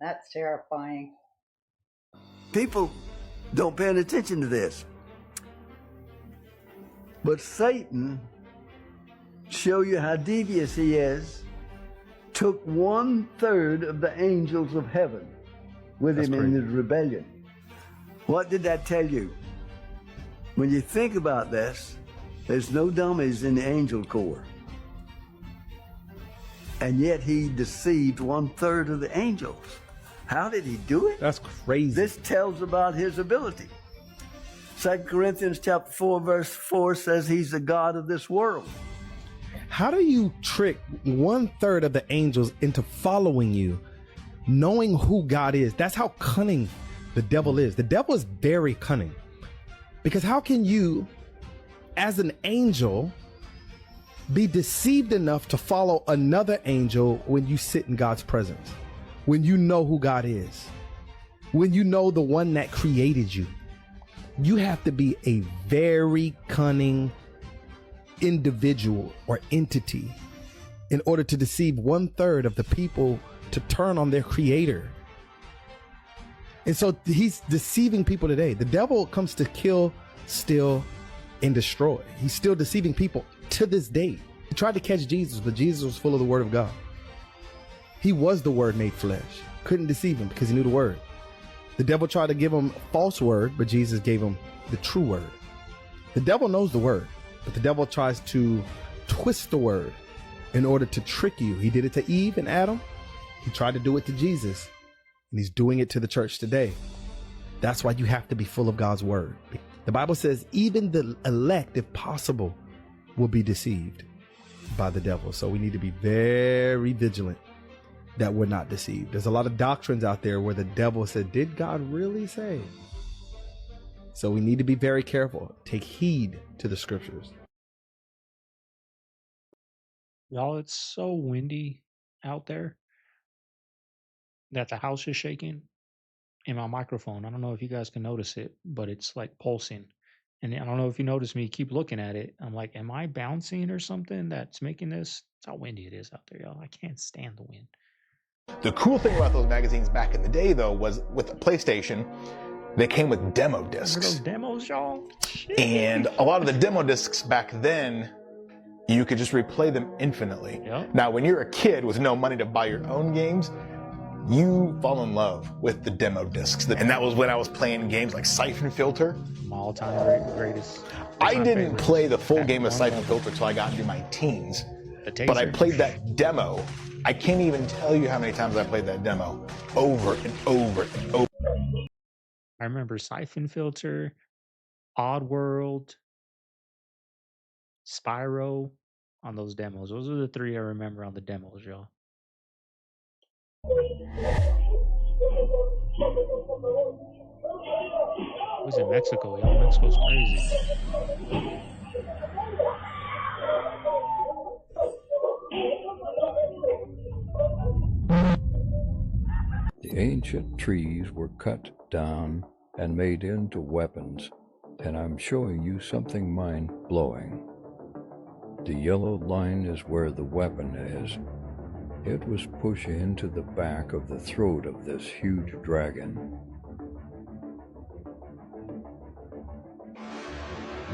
that's terrifying. People don't pay any attention to this. But Satan, show you how devious he is, took 1/3 of the angels of heaven with him in his rebellion. What did that tell you? When you think about this, there's no dummies in the angel corps. And yet he deceived 1/3 of the angels. How did he do it? That's crazy. This tells about his ability. 2 Corinthians chapter 4, verse 4 says he's the God of this world. How do you trick 1/3 of the angels into following you, knowing who God is? That's how cunning the devil is. The devil is very cunning. Because how can you, as an angel, be deceived enough to follow another angel when you sit in God's presence? When you know who God is? When you know the one that created you? You have to be a very cunning individual or entity in order to deceive 1/3 of the people to turn on their creator. And so he's deceiving people today. The devil comes to kill, steal, and destroy. He's still deceiving people to this day. He tried to catch Jesus, but Jesus was full of the word of God. He was the word made flesh. Couldn't deceive him because he knew the word. The devil tried to give him a false word, but Jesus gave him the true word. The devil knows the word, but the devil tries to twist the word in order to trick you. He did it to Eve and Adam. He tried to do it to Jesus, and he's doing it to the church today. That's why you have to be full of God's word. The Bible says even the elect, if possible, will be deceived by the devil. So we need to be very vigilant that we're not deceived. There's a lot of doctrines out there where the devil said, did God really say? So we need to be very careful. Take heed to the scriptures. Y'all, it's so windy out there that the house is shaking. And my microphone, I don't know if you guys can notice it, but it's like pulsing. And I don't know if you notice me keep looking at it. I'm like, am I bouncing or something that's making this? That's how windy it is out there, y'all. I can't stand the wind. The cool thing about those magazines back in the day, though, was with the PlayStation, they came with demo discs. Remember those demos, y'all? And a lot of the demo discs back then, you could just replay them infinitely. Yep. Now, when you're a kid with no money to buy your own games, you fall in love with the demo discs. And that was when I was playing games like Siphon Filter. My all-time greatest. I didn't play the full game of Siphon Filter until I got into my teens. But I played that demo. I can't even tell you how many times I played that demo over and over and over. I remember Siphon Filter, Oddworld, Spyro on those demos. Those are the three I remember on the demos, y'all. I was in Mexico, y'all. Mexico's crazy. The ancient trees were cut down and made into weapons, and I'm showing you something mind-blowing. The yellow line is where the weapon is. It was pushed into the back of the throat of this huge dragon.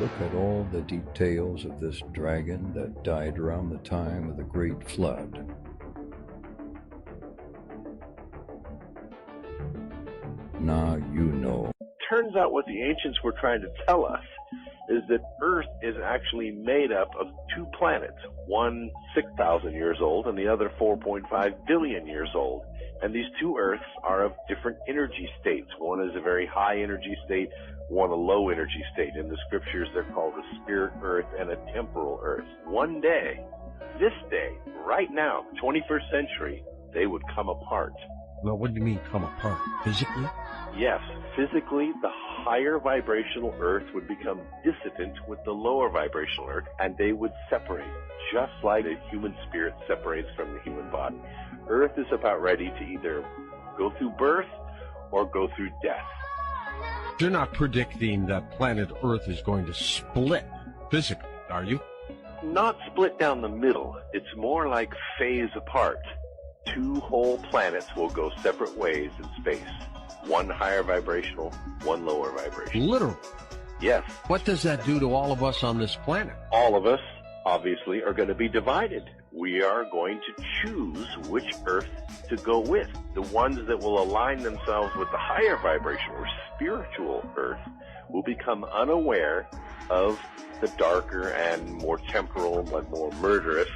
Look at all the details of this dragon that died around the time of the Great Flood. Now you know. Turns out what the ancients were trying to tell us is that Earth is actually made up of two planets, one 6,000 years old and the other 4.5 billion years old. And these two Earths are of different energy states. One is a very high energy state, one a low energy state. In the scriptures, they're called a spirit Earth and a temporal Earth. One day, this day, right now, 21st century, they would come apart. Well, what do you mean come apart? Physically? Yes, physically, the higher vibrational Earth would become dissident with the lower vibrational Earth, and they would separate, just like a human spirit separates from the human body. Earth is about ready to either go through birth or go through death. You're not predicting that planet Earth is going to split physically, are you? Not split down the middle. It's more like phase apart. Two whole planets will go separate ways in space. One higher vibrational, one lower vibrational. Literally? Yes. What does that do to all of us on this planet? All of us, obviously, are going to be divided. We are going to choose which Earth to go with. The ones that will align themselves with the higher vibrational or spiritual Earth will become unaware of the darker and more temporal but more murderous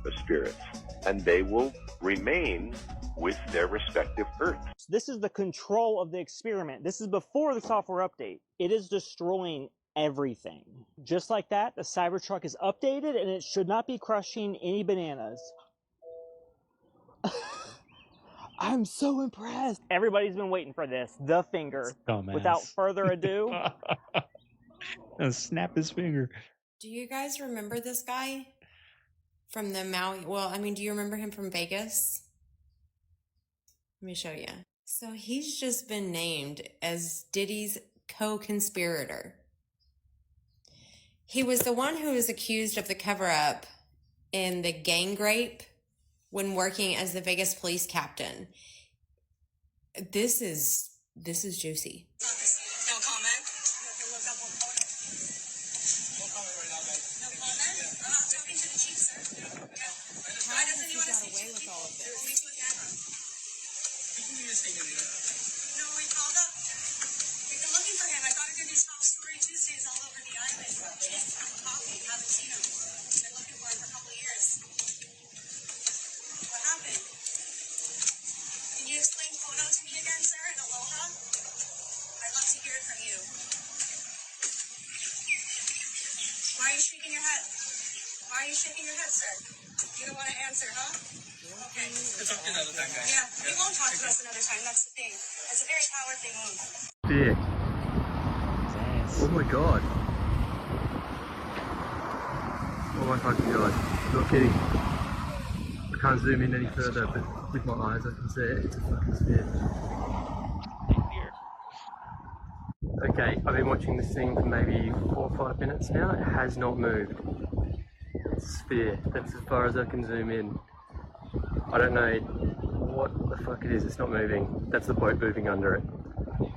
of spirits. and they will remain with their respective Earths. This is the control of the experiment. This is before the software update. It is destroying everything. Just like that, the Cybertruck is updated and it should not be crushing any bananas. I'm so impressed. Everybody's been waiting for this. The finger. Dumbass. Without further ado. Snap his finger. Do you guys remember this guy from the Maui? Well, I mean, do you remember him from Vegas? Let me show you. So he's just been named as Diddy's co-conspirator. He was the one who was accused of the cover-up in the gang rape when working as the Vegas police captain. This is juicy. No comment. No comment right now, guys. No comment? I'm not talking to the chief, sir. Why doesn't he want to see two people? Only to a camera. You can do your statement later. No, we called up. We've been looking for him. I thought it was going to be Top Story Tuesdays all over the island. Coffee. Haven't seen him. Been looking for him for a couple of years. What happened? Can you explain photo to me again, sir, in Aloha? I'd love to hear it from you. Why are you shaking your head? Why are you shaking your head, sir? You don't want to answer, huh? Okay. We'll talk to you another time, guys. Yeah, you won't talk to us another time. That's the thing. It's a very cowardly move. Fear. Oh my god. Oh my fucking god. Not kidding. I can't zoom in any further, but with my eyes I can see it. It's a fucking sphere. Okay, I've been watching this thing for maybe 4 or 5 minutes now. It has not moved. It's a sphere. That's as far as I can zoom in. I don't know what the fuck it is. It's not moving. That's the boat moving under it,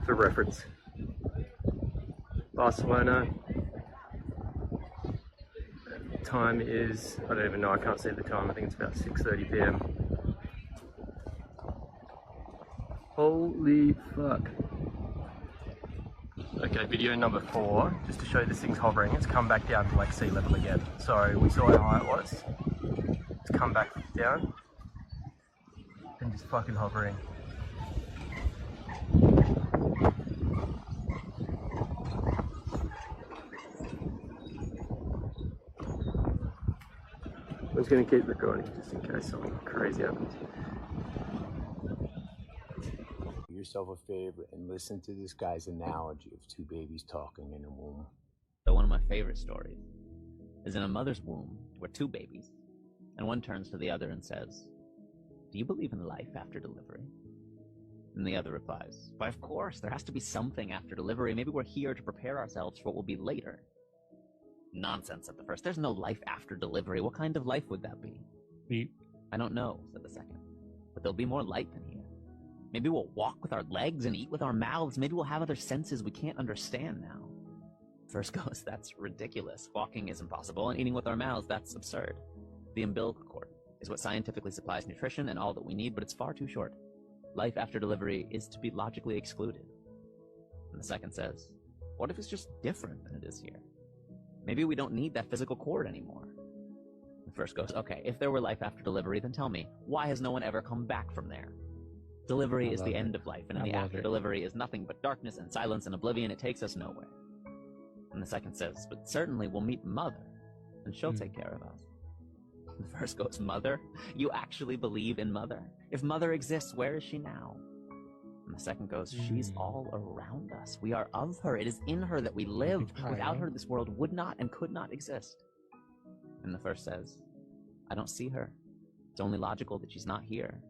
for reference. Barcelona. Time is, I don't even know, I can't see the time. I think it's about 6:30 p.m. Holy fuck. Okay, video number 4, just to show you this thing's hovering. It's come back down to like sea level again. Sorry, we saw how high it was. It's come back down and just fucking hovering. I was going to keep recording just in case something crazy happens. Do yourself a favor and listen to this guy's analogy of 2 babies talking in a womb. So one of my favorite stories is in a mother's womb where 2 babies, and one turns to the other and says, "Do you believe in life after delivery?" And the other replies, "Why, of course, there has to be something after delivery. Maybe we're here to prepare ourselves for what will be later." "Nonsense," said the first. "There's no life after delivery. What kind of life would that be?" "I don't know," said the second. "But there'll be more light than here. Maybe we'll walk with our legs and eat with our mouths. Maybe we'll have other senses we can't understand now." First goes, "That's ridiculous. Walking is impossible, and eating with our mouths, that's absurd. The umbilical cord is what scientifically supplies nutrition and all that we need, but it's far too short. Life after delivery is to be logically excluded." And the second says, "What if it's just different than it is here? Maybe we don't need that physical cord anymore." The first goes, "Okay, if there were life after delivery, then tell me, why has no one ever come back from there? Delivery is the end of life, and in the after delivery is nothing but darkness and silence and oblivion. It takes us nowhere." And the second says, "But certainly we'll meet Mother, and she'll take care of us." The first goes, "Mother? You actually believe in Mother? If Mother exists, where is she now?" And the second goes, "She's all around us. We are of her. It is in her that we live. Without her, this world would not and could not exist." And the first says, "I don't see her. It's only logical that she's not here."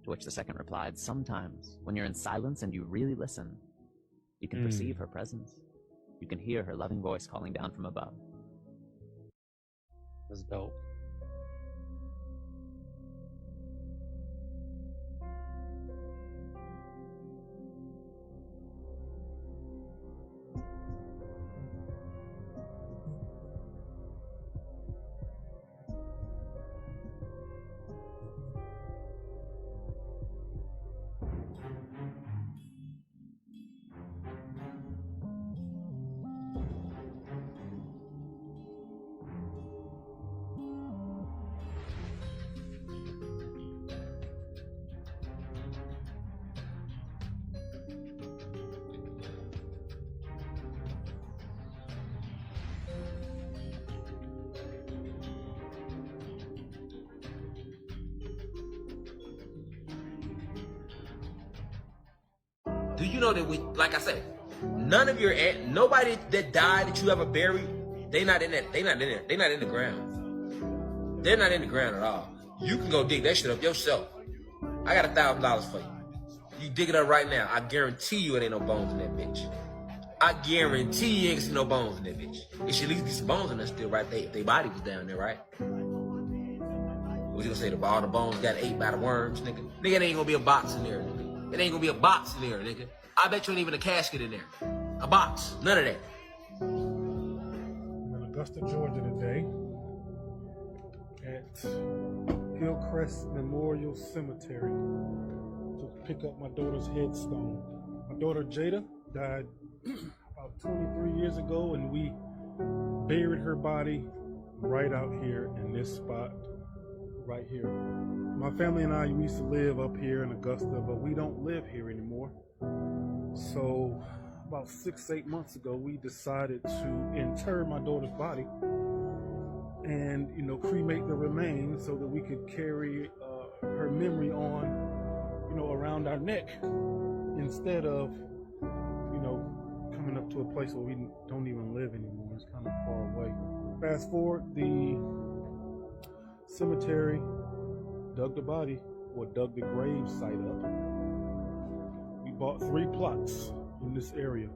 To which the second replied, "Sometimes, when you're in silence and you really listen, you can perceive her presence. You can hear her loving voice calling down from above." That's dope. Do you know that like I said, none of nobody that died that you ever buried, they not in that, they not in the ground. They're not in the ground at all. You can go dig that shit up yourself. I got $1,000 for you. You dig it up right now. I guarantee you it ain't no bones in that bitch. I guarantee you ain't see no bones in that bitch. It should at least be some bones in there still, right? They body was down there, right? What you gonna say? All the bones got ate by the worms, nigga? Nigga, it ain't gonna be a box in there, nigga. It ain't gonna be a box in there, nigga. I bet you ain't even a casket in there. A box. None of that. I'm in Augusta, Georgia today at Hillcrest Memorial Cemetery to pick up my daughter's headstone. My daughter Jada died about 23 years ago, and we buried her body right out here in this spot right here. My family and I used to live up here in Augusta, but we don't live here anymore. So about 6-8 months ago, we decided to inter my daughter's body and, you know, cremate the remains so that we could carry her memory on, you know, around our neck instead of, you know, coming up to a place where we don't even live anymore. It's kind of far away. Fast forward, the cemetery dug the body, or dug the grave site up. We bought 3 plots in this area.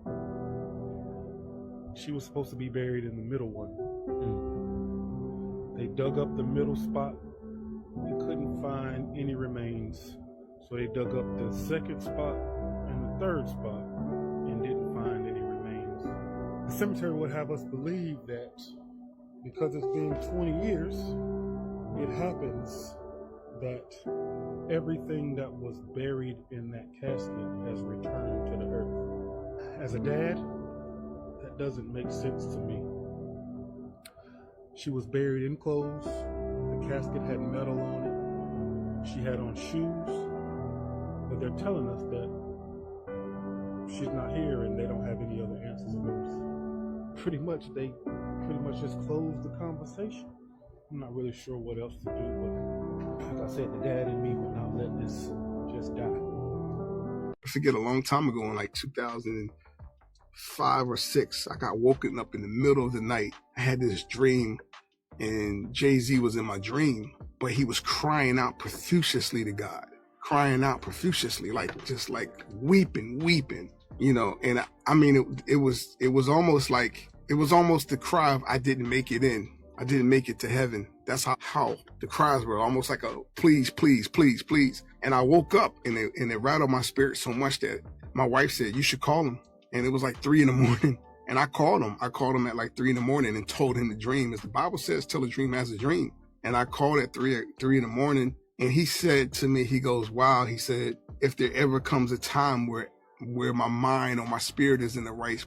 She was supposed to be buried in the middle one. They dug up the middle spot. They couldn't find any remains. So they dug up the second spot and the third spot and didn't find any remains. The cemetery would have us believe that because it's been 20 years, it happens that everything that was buried in that casket has returned to the earth. As a dad, that doesn't make sense to me. She was buried in clothes. The casket had metal on it. She had on shoes. But they're telling us that she's not here and they don't have any other answers for us. Pretty much just closed the conversation. I'm not really sure what else to do, but like I said, the dad in me will not let this just die. I forget, a long time ago in like 2005 or 6, I got woken up in the middle of the night. I had this dream and Jay-Z was in my dream, but he was crying out profusely to God, crying out profusely, like just like weeping, you know. And I mean, it was almost like, it was almost the cry of, I didn't make it in. I didn't make it to heaven. That's how the cries were, almost like a please, please, please, please. And I woke up and it rattled my spirit so much that my wife said, you should call him. And it was like 3 a.m. And I called him. I called him at like 3 a.m. and told him the dream. As the Bible says, tell a dream as a dream. And I called at 3 a.m. and he said to me, he goes, wow, he said, if there ever comes a time where my mind or my spirit is in the right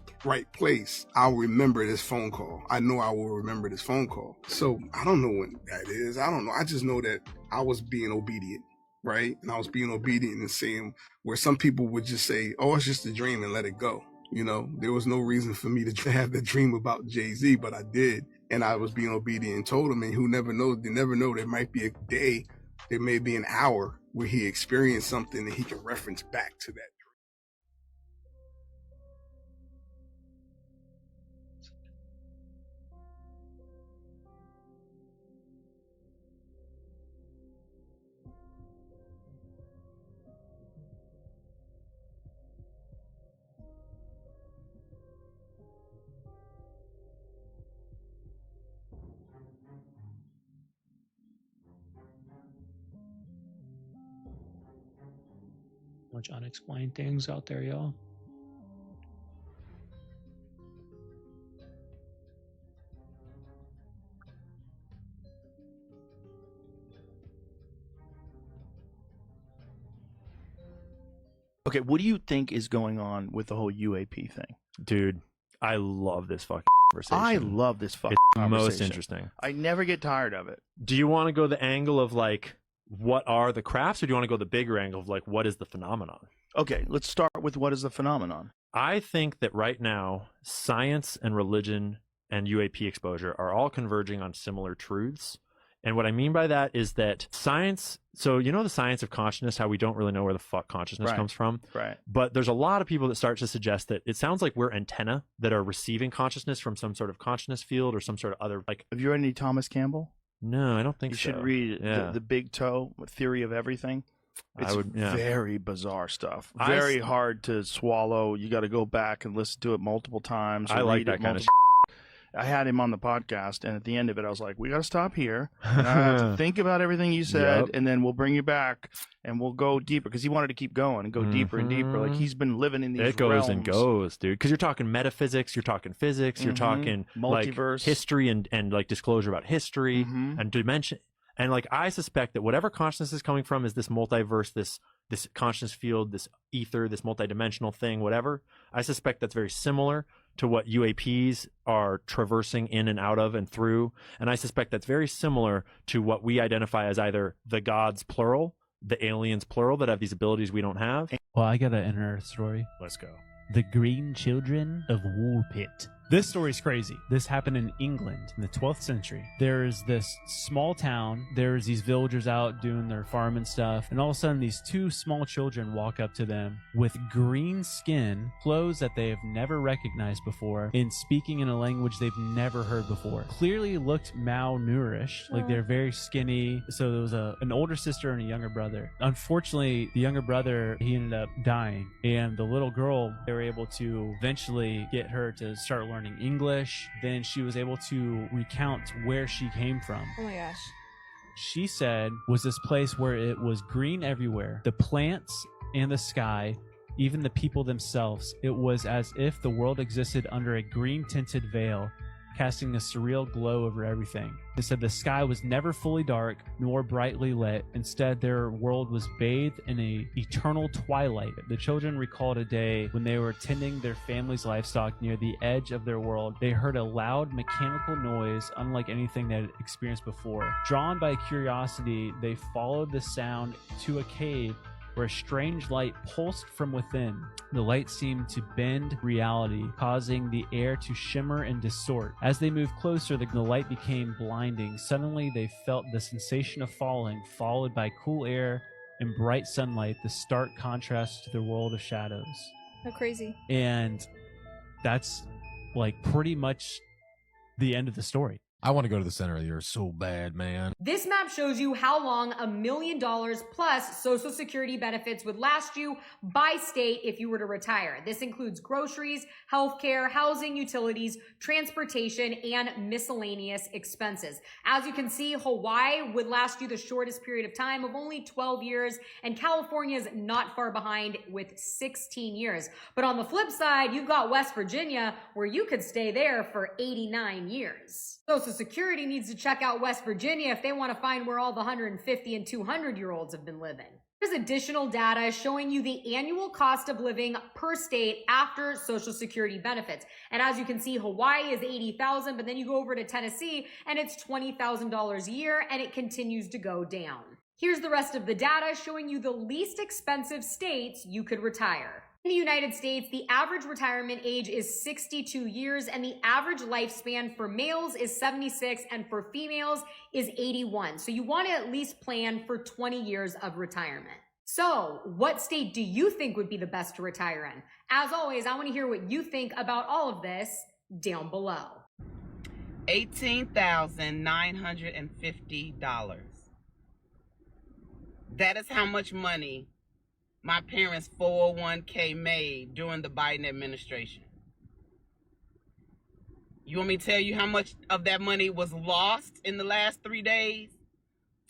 place, I'll remember this phone call. I know I will remember this phone call. So I don't know what that is. I don't know. I just know that I was being obedient, right? And I was being obedient and saying, where some people would just say, oh, it's just a dream and let it go. You know, there was no reason for me to have the dream about Jay-Z, but I did. And I was being obedient and told him, and who never knows, they never know. There might be a day, there may be an hour where he experienced something and he can reference back to that. Bunch of unexplained things out there, y'all. Okay, what do you think is going on with the whole UAP thing? Dude, I love this fucking conversation. I love this fucking It's conversation. most interesting. I never get tired of it. Do you want to go the angle of like, what are the crafts, or do you want to go the bigger angle of like, what is the phenomenon? Okay, let's start with what is the phenomenon. I think that right now, science and religion and UAP exposure are all converging on similar truths And what I mean by that is that science, so you know the science of consciousness, how we don't really know where the fuck consciousness comes from? Right. But there's a lot of people that start to suggest that it sounds like we're antenna that are receiving consciousness from some sort of consciousness field or some sort of other, like... Have you read any Thomas Campbell? No, I don't think so. You should read Yeah. the Big Toe, Theory of Everything. It's very bizarre stuff. Very hard to swallow. You got to go back and listen to it multiple times. I like that kind of shit. I had him on the podcast, and at the end of it, I was like, we got to stop here. I have to think about everything you said, and then we'll bring you back, and we'll go deeper, because he wanted to keep going and go deeper and deeper. Like, he's been living in these It goes realms. and goes, dude. Because you're talking metaphysics, you're talking physics, you're talking multiverse, like, history and like disclosure about history and dimension. And like, I suspect that whatever consciousness is coming from is this multiverse, this consciousness field, this ether, this multidimensional thing, whatever. I suspect that's very similar to what UAPs are traversing in and out of and through. And I suspect that's very similar to what we identify as either the gods plural, the aliens plural that have these abilities we don't have. Well, I got an inner story. Let's go. The Green Children of Woolpit. This story's crazy. This happened in England in the 12th century. There's this small town. There's these villagers out doing their farming stuff. And all of a sudden, these two small children walk up to them with green skin, clothes that they have never recognized before, and speaking in a language they've never heard before. Clearly looked malnourished. Like they're very skinny. So there was an older sister and a younger brother. Unfortunately, the younger brother, he ended up dying. And the little girl, they were able to eventually get her to start learning English. Then she was able to recount where she came from. Oh my gosh. She said was this place where it was green everywhere. The plants and the sky, even the people themselves. It was as if the world existed under a green tinted veil, casting a surreal glow over everything. They said the sky was never fully dark nor brightly lit. Instead, their world was bathed in an eternal twilight. The children recalled a day when they were tending their family's livestock near the edge of their world. They heard a loud mechanical noise unlike anything they had experienced before. Drawn by curiosity, they followed the sound to a cave where a strange light pulsed from within. The light seemed to bend reality, causing the air to shimmer and distort. As they moved closer, the light became blinding. Suddenly, they felt the sensation of falling, followed by cool air and bright sunlight, the stark contrast to the world of shadows. How crazy. And that's like pretty much the end of the story. I want to go to the center of the earth so bad, man. This map shows you how long $1 million plus Social Security benefits would last you by state if you were to retire. This includes groceries, healthcare, housing, utilities, transportation, and miscellaneous expenses. As you can see, Hawaii would last you the shortest period of time of only 12 years, and California is not far behind with 16 years. But on the flip side, you've got West Virginia, where you could stay there for 89 years. Social Security needs to check out West Virginia if they want to find where all the 150 and 200-year-olds have been living. There's additional data showing you the annual cost of living per state after Social Security benefits. And as you can see, Hawaii is $80,000, but then you go over to Tennessee and it's $20,000 a year, and it continues to go down. Here's the rest of the data showing you the least expensive states you could retire. In the United States, the average retirement age is 62 years, and the average lifespan for males is 76, and for females is 81. So you want to at least plan for 20 years of retirement. So, what state do you think would be the best to retire in? As always, I want to hear what you think about all of this down below. $18,950. That is how much money my parents' 401k made during the Biden administration. You want me to tell you how much of that money was lost in the last 3 days?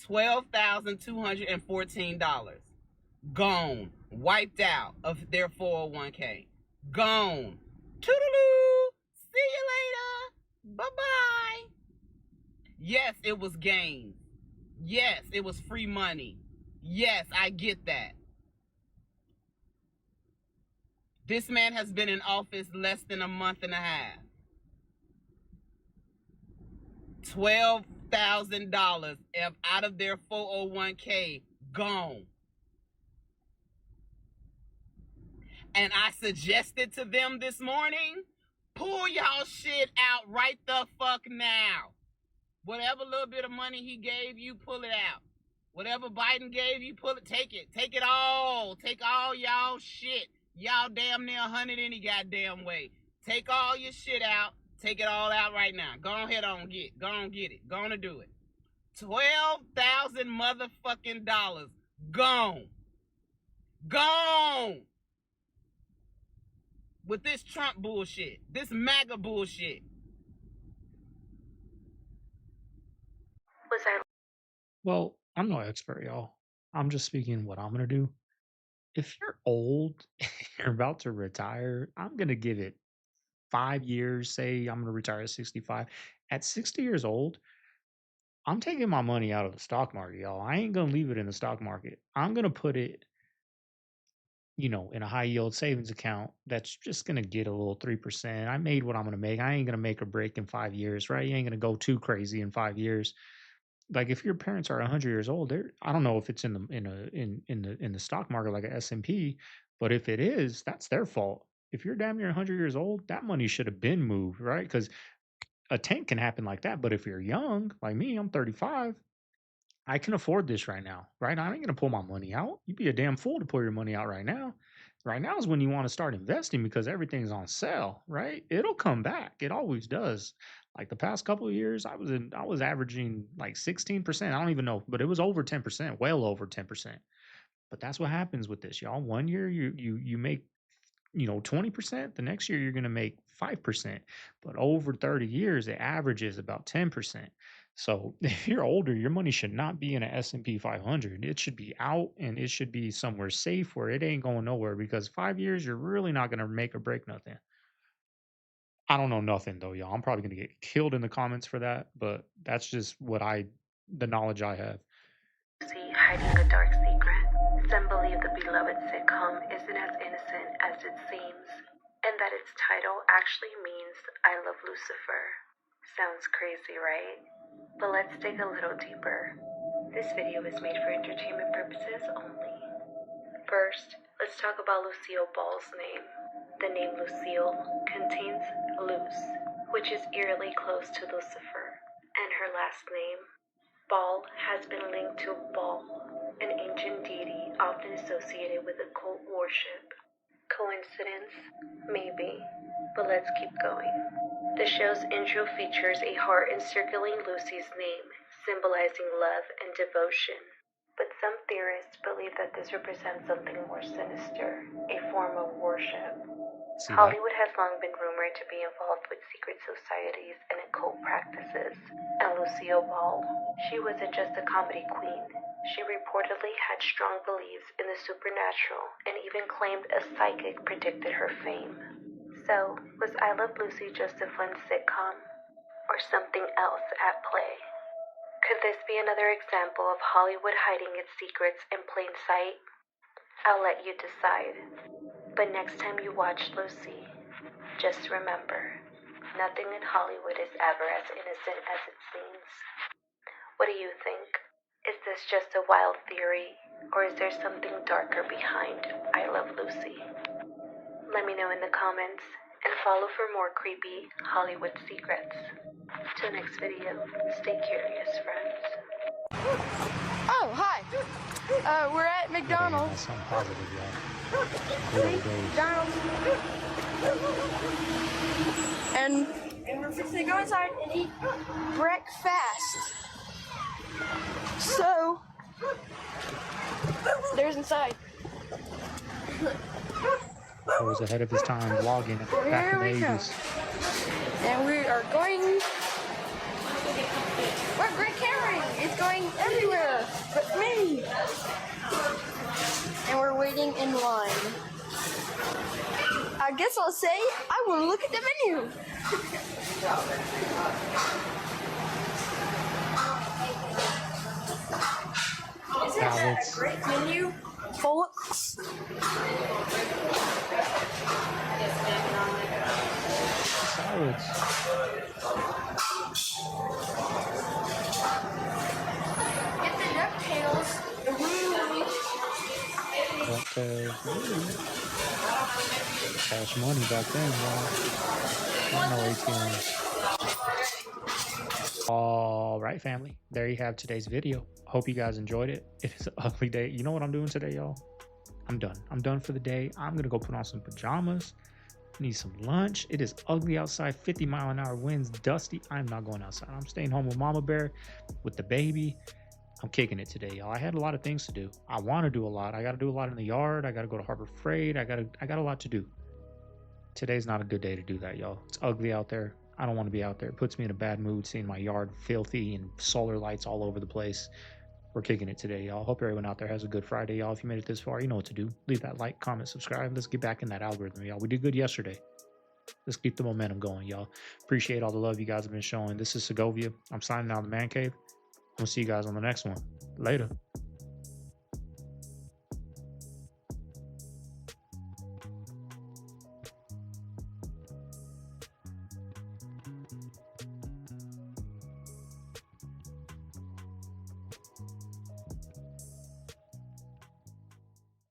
$12,214. Gone. Wiped out of their 401k. Gone. Toodaloo. See you later. Bye-bye. Yes, it was gains. Yes, it was free money. Yes, I get that. This man has been in office less than a month and a half. $12,000 out of their 401k gone. And I suggested to them this morning, pull y'all shit out right the fuck now. Whatever little bit of money he gave you, pull it out. Whatever Biden gave you, pull it, take it. Take it all. Take all y'all shit. Y'all damn near 100 any goddamn way. Take all your shit out. Take it all out right now. Go ahead on get it. Go on and do it. $12,000 motherfucking dollars. Gone. Gone. With this Trump bullshit. This MAGA bullshit. Well, I'm no expert, y'all. I'm just speaking what I'm gonna do. If you're old, you're about to retire, I'm gonna give it 5 years. Say I'm gonna retire at 65. At 60 years old, I'm taking my money out of the stock market, y'all. I ain't gonna leave it in the stock market. I'm gonna put it, in a high yield savings account that's just gonna get a little 3%. I made what I'm gonna make. I ain't gonna make a break in 5 years, right? You ain't gonna go too crazy in 5 years. Like if your parents are 100 years old, I don't know if it's in the stock market like a S&P, but if it is, that's their fault. If you're damn near 100 years old, that money should have been moved, right? Because a tank can happen like that. But if you're young, like me, I'm 35, I can afford this right now, right? I ain't gonna pull my money out. You'd be a damn fool to pull your money out right now. Right now is when you want to start investing because everything's on sale, right? It'll come back. It always does. Like the past couple of years, I was averaging like 16%. I don't even know, but it was over 10%, well over 10%. But that's what happens with this, y'all. One year you make 20%, the next year you're going to make 5%, but over 30 years it averages about 10%. So if you're older, your money should not be in an S&P 500. It should be out and it should be somewhere safe where it ain't going nowhere, because 5 years you're really not going to make or break nothing. I don't know nothing though, y'all. I'm probably going to get killed in the comments for that, but that's just the knowledge I have. See, hiding a dark secret. Some believe the beloved sitcom isn't as innocent as it seems, and that its title actually means I Love Lucifer. Sounds crazy, right? But let's dig a little deeper. This video is made for entertainment purposes only. First, let's talk about Lucille Ball's name. The name Lucille contains Luce, which is eerily close to Lucifer, and her last name, Ball, has been linked to Baal, an ancient deity often associated with occult worship. Coincidence? Maybe, but let's keep going. The show's intro features a heart encircling Lucy's name, symbolizing love and devotion. But some theorists believe that this represents something more sinister, a form of worship. Hollywood has long been rumored to be involved with secret societies and occult practices. And Lucille Ball, she wasn't just a comedy queen. She reportedly had strong beliefs in the supernatural and even claimed a psychic predicted her fame. So, was I Love Lucy just a fun sitcom? Or something else at play? Could this be another example of Hollywood hiding its secrets in plain sight? I'll let you decide. But next time you watch Lucy, just remember, nothing in Hollywood is ever as innocent as it seems. What do you think? Is this just a wild theory, or is there something darker behind I Love Lucy? Let me know in the comments, and follow for more creepy Hollywood secrets. Till next video, stay curious, friends. Oh, hi. We're at McDonald's. Some positive, y'all. McDonald's. And we're fixing to go inside and eat breakfast. So, there's inside. He was ahead of his time vlogging back in the 80s. And we are going. We're great carrying. It's going everywhere but me. And we're waiting in line. I guess I'll say I want to look at the menu. Salads. Great menu. Full. Salads. Get the DuckTales. The Cash money back then, y'all. No ATMs. All right, family. There you have today's video. Hope you guys enjoyed it. It is an ugly day. You know what I'm doing today, y'all? I'm done. I'm done for the day. I'm going to go put on some pajamas. Need some lunch. It is ugly outside. 50-mile-an-hour winds. Dusty. I'm not going outside. I'm staying home with Mama Bear, with the baby. I'm kicking it today, y'all. I had a lot of things to do. I want to do a lot. I got to do a lot in the yard. I got to go to Harbor Freight. I got a lot to do. Today's not a good day to do that, y'all. It's ugly out there. I don't want to be out there. It puts me in a bad mood seeing my yard filthy and solar lights all over the place. We're kicking it today, y'all. Hope everyone out there has a good Friday, y'all. If you made it this far, you know what to do. Leave that like, comment, subscribe. Let's get back in that algorithm, y'all. We did good yesterday. Let's keep the momentum going, y'all. Appreciate all the love you guys have been showing. This is Segovia. I'm signing out of the Man Cave. We'll see you guys on the next one. Later.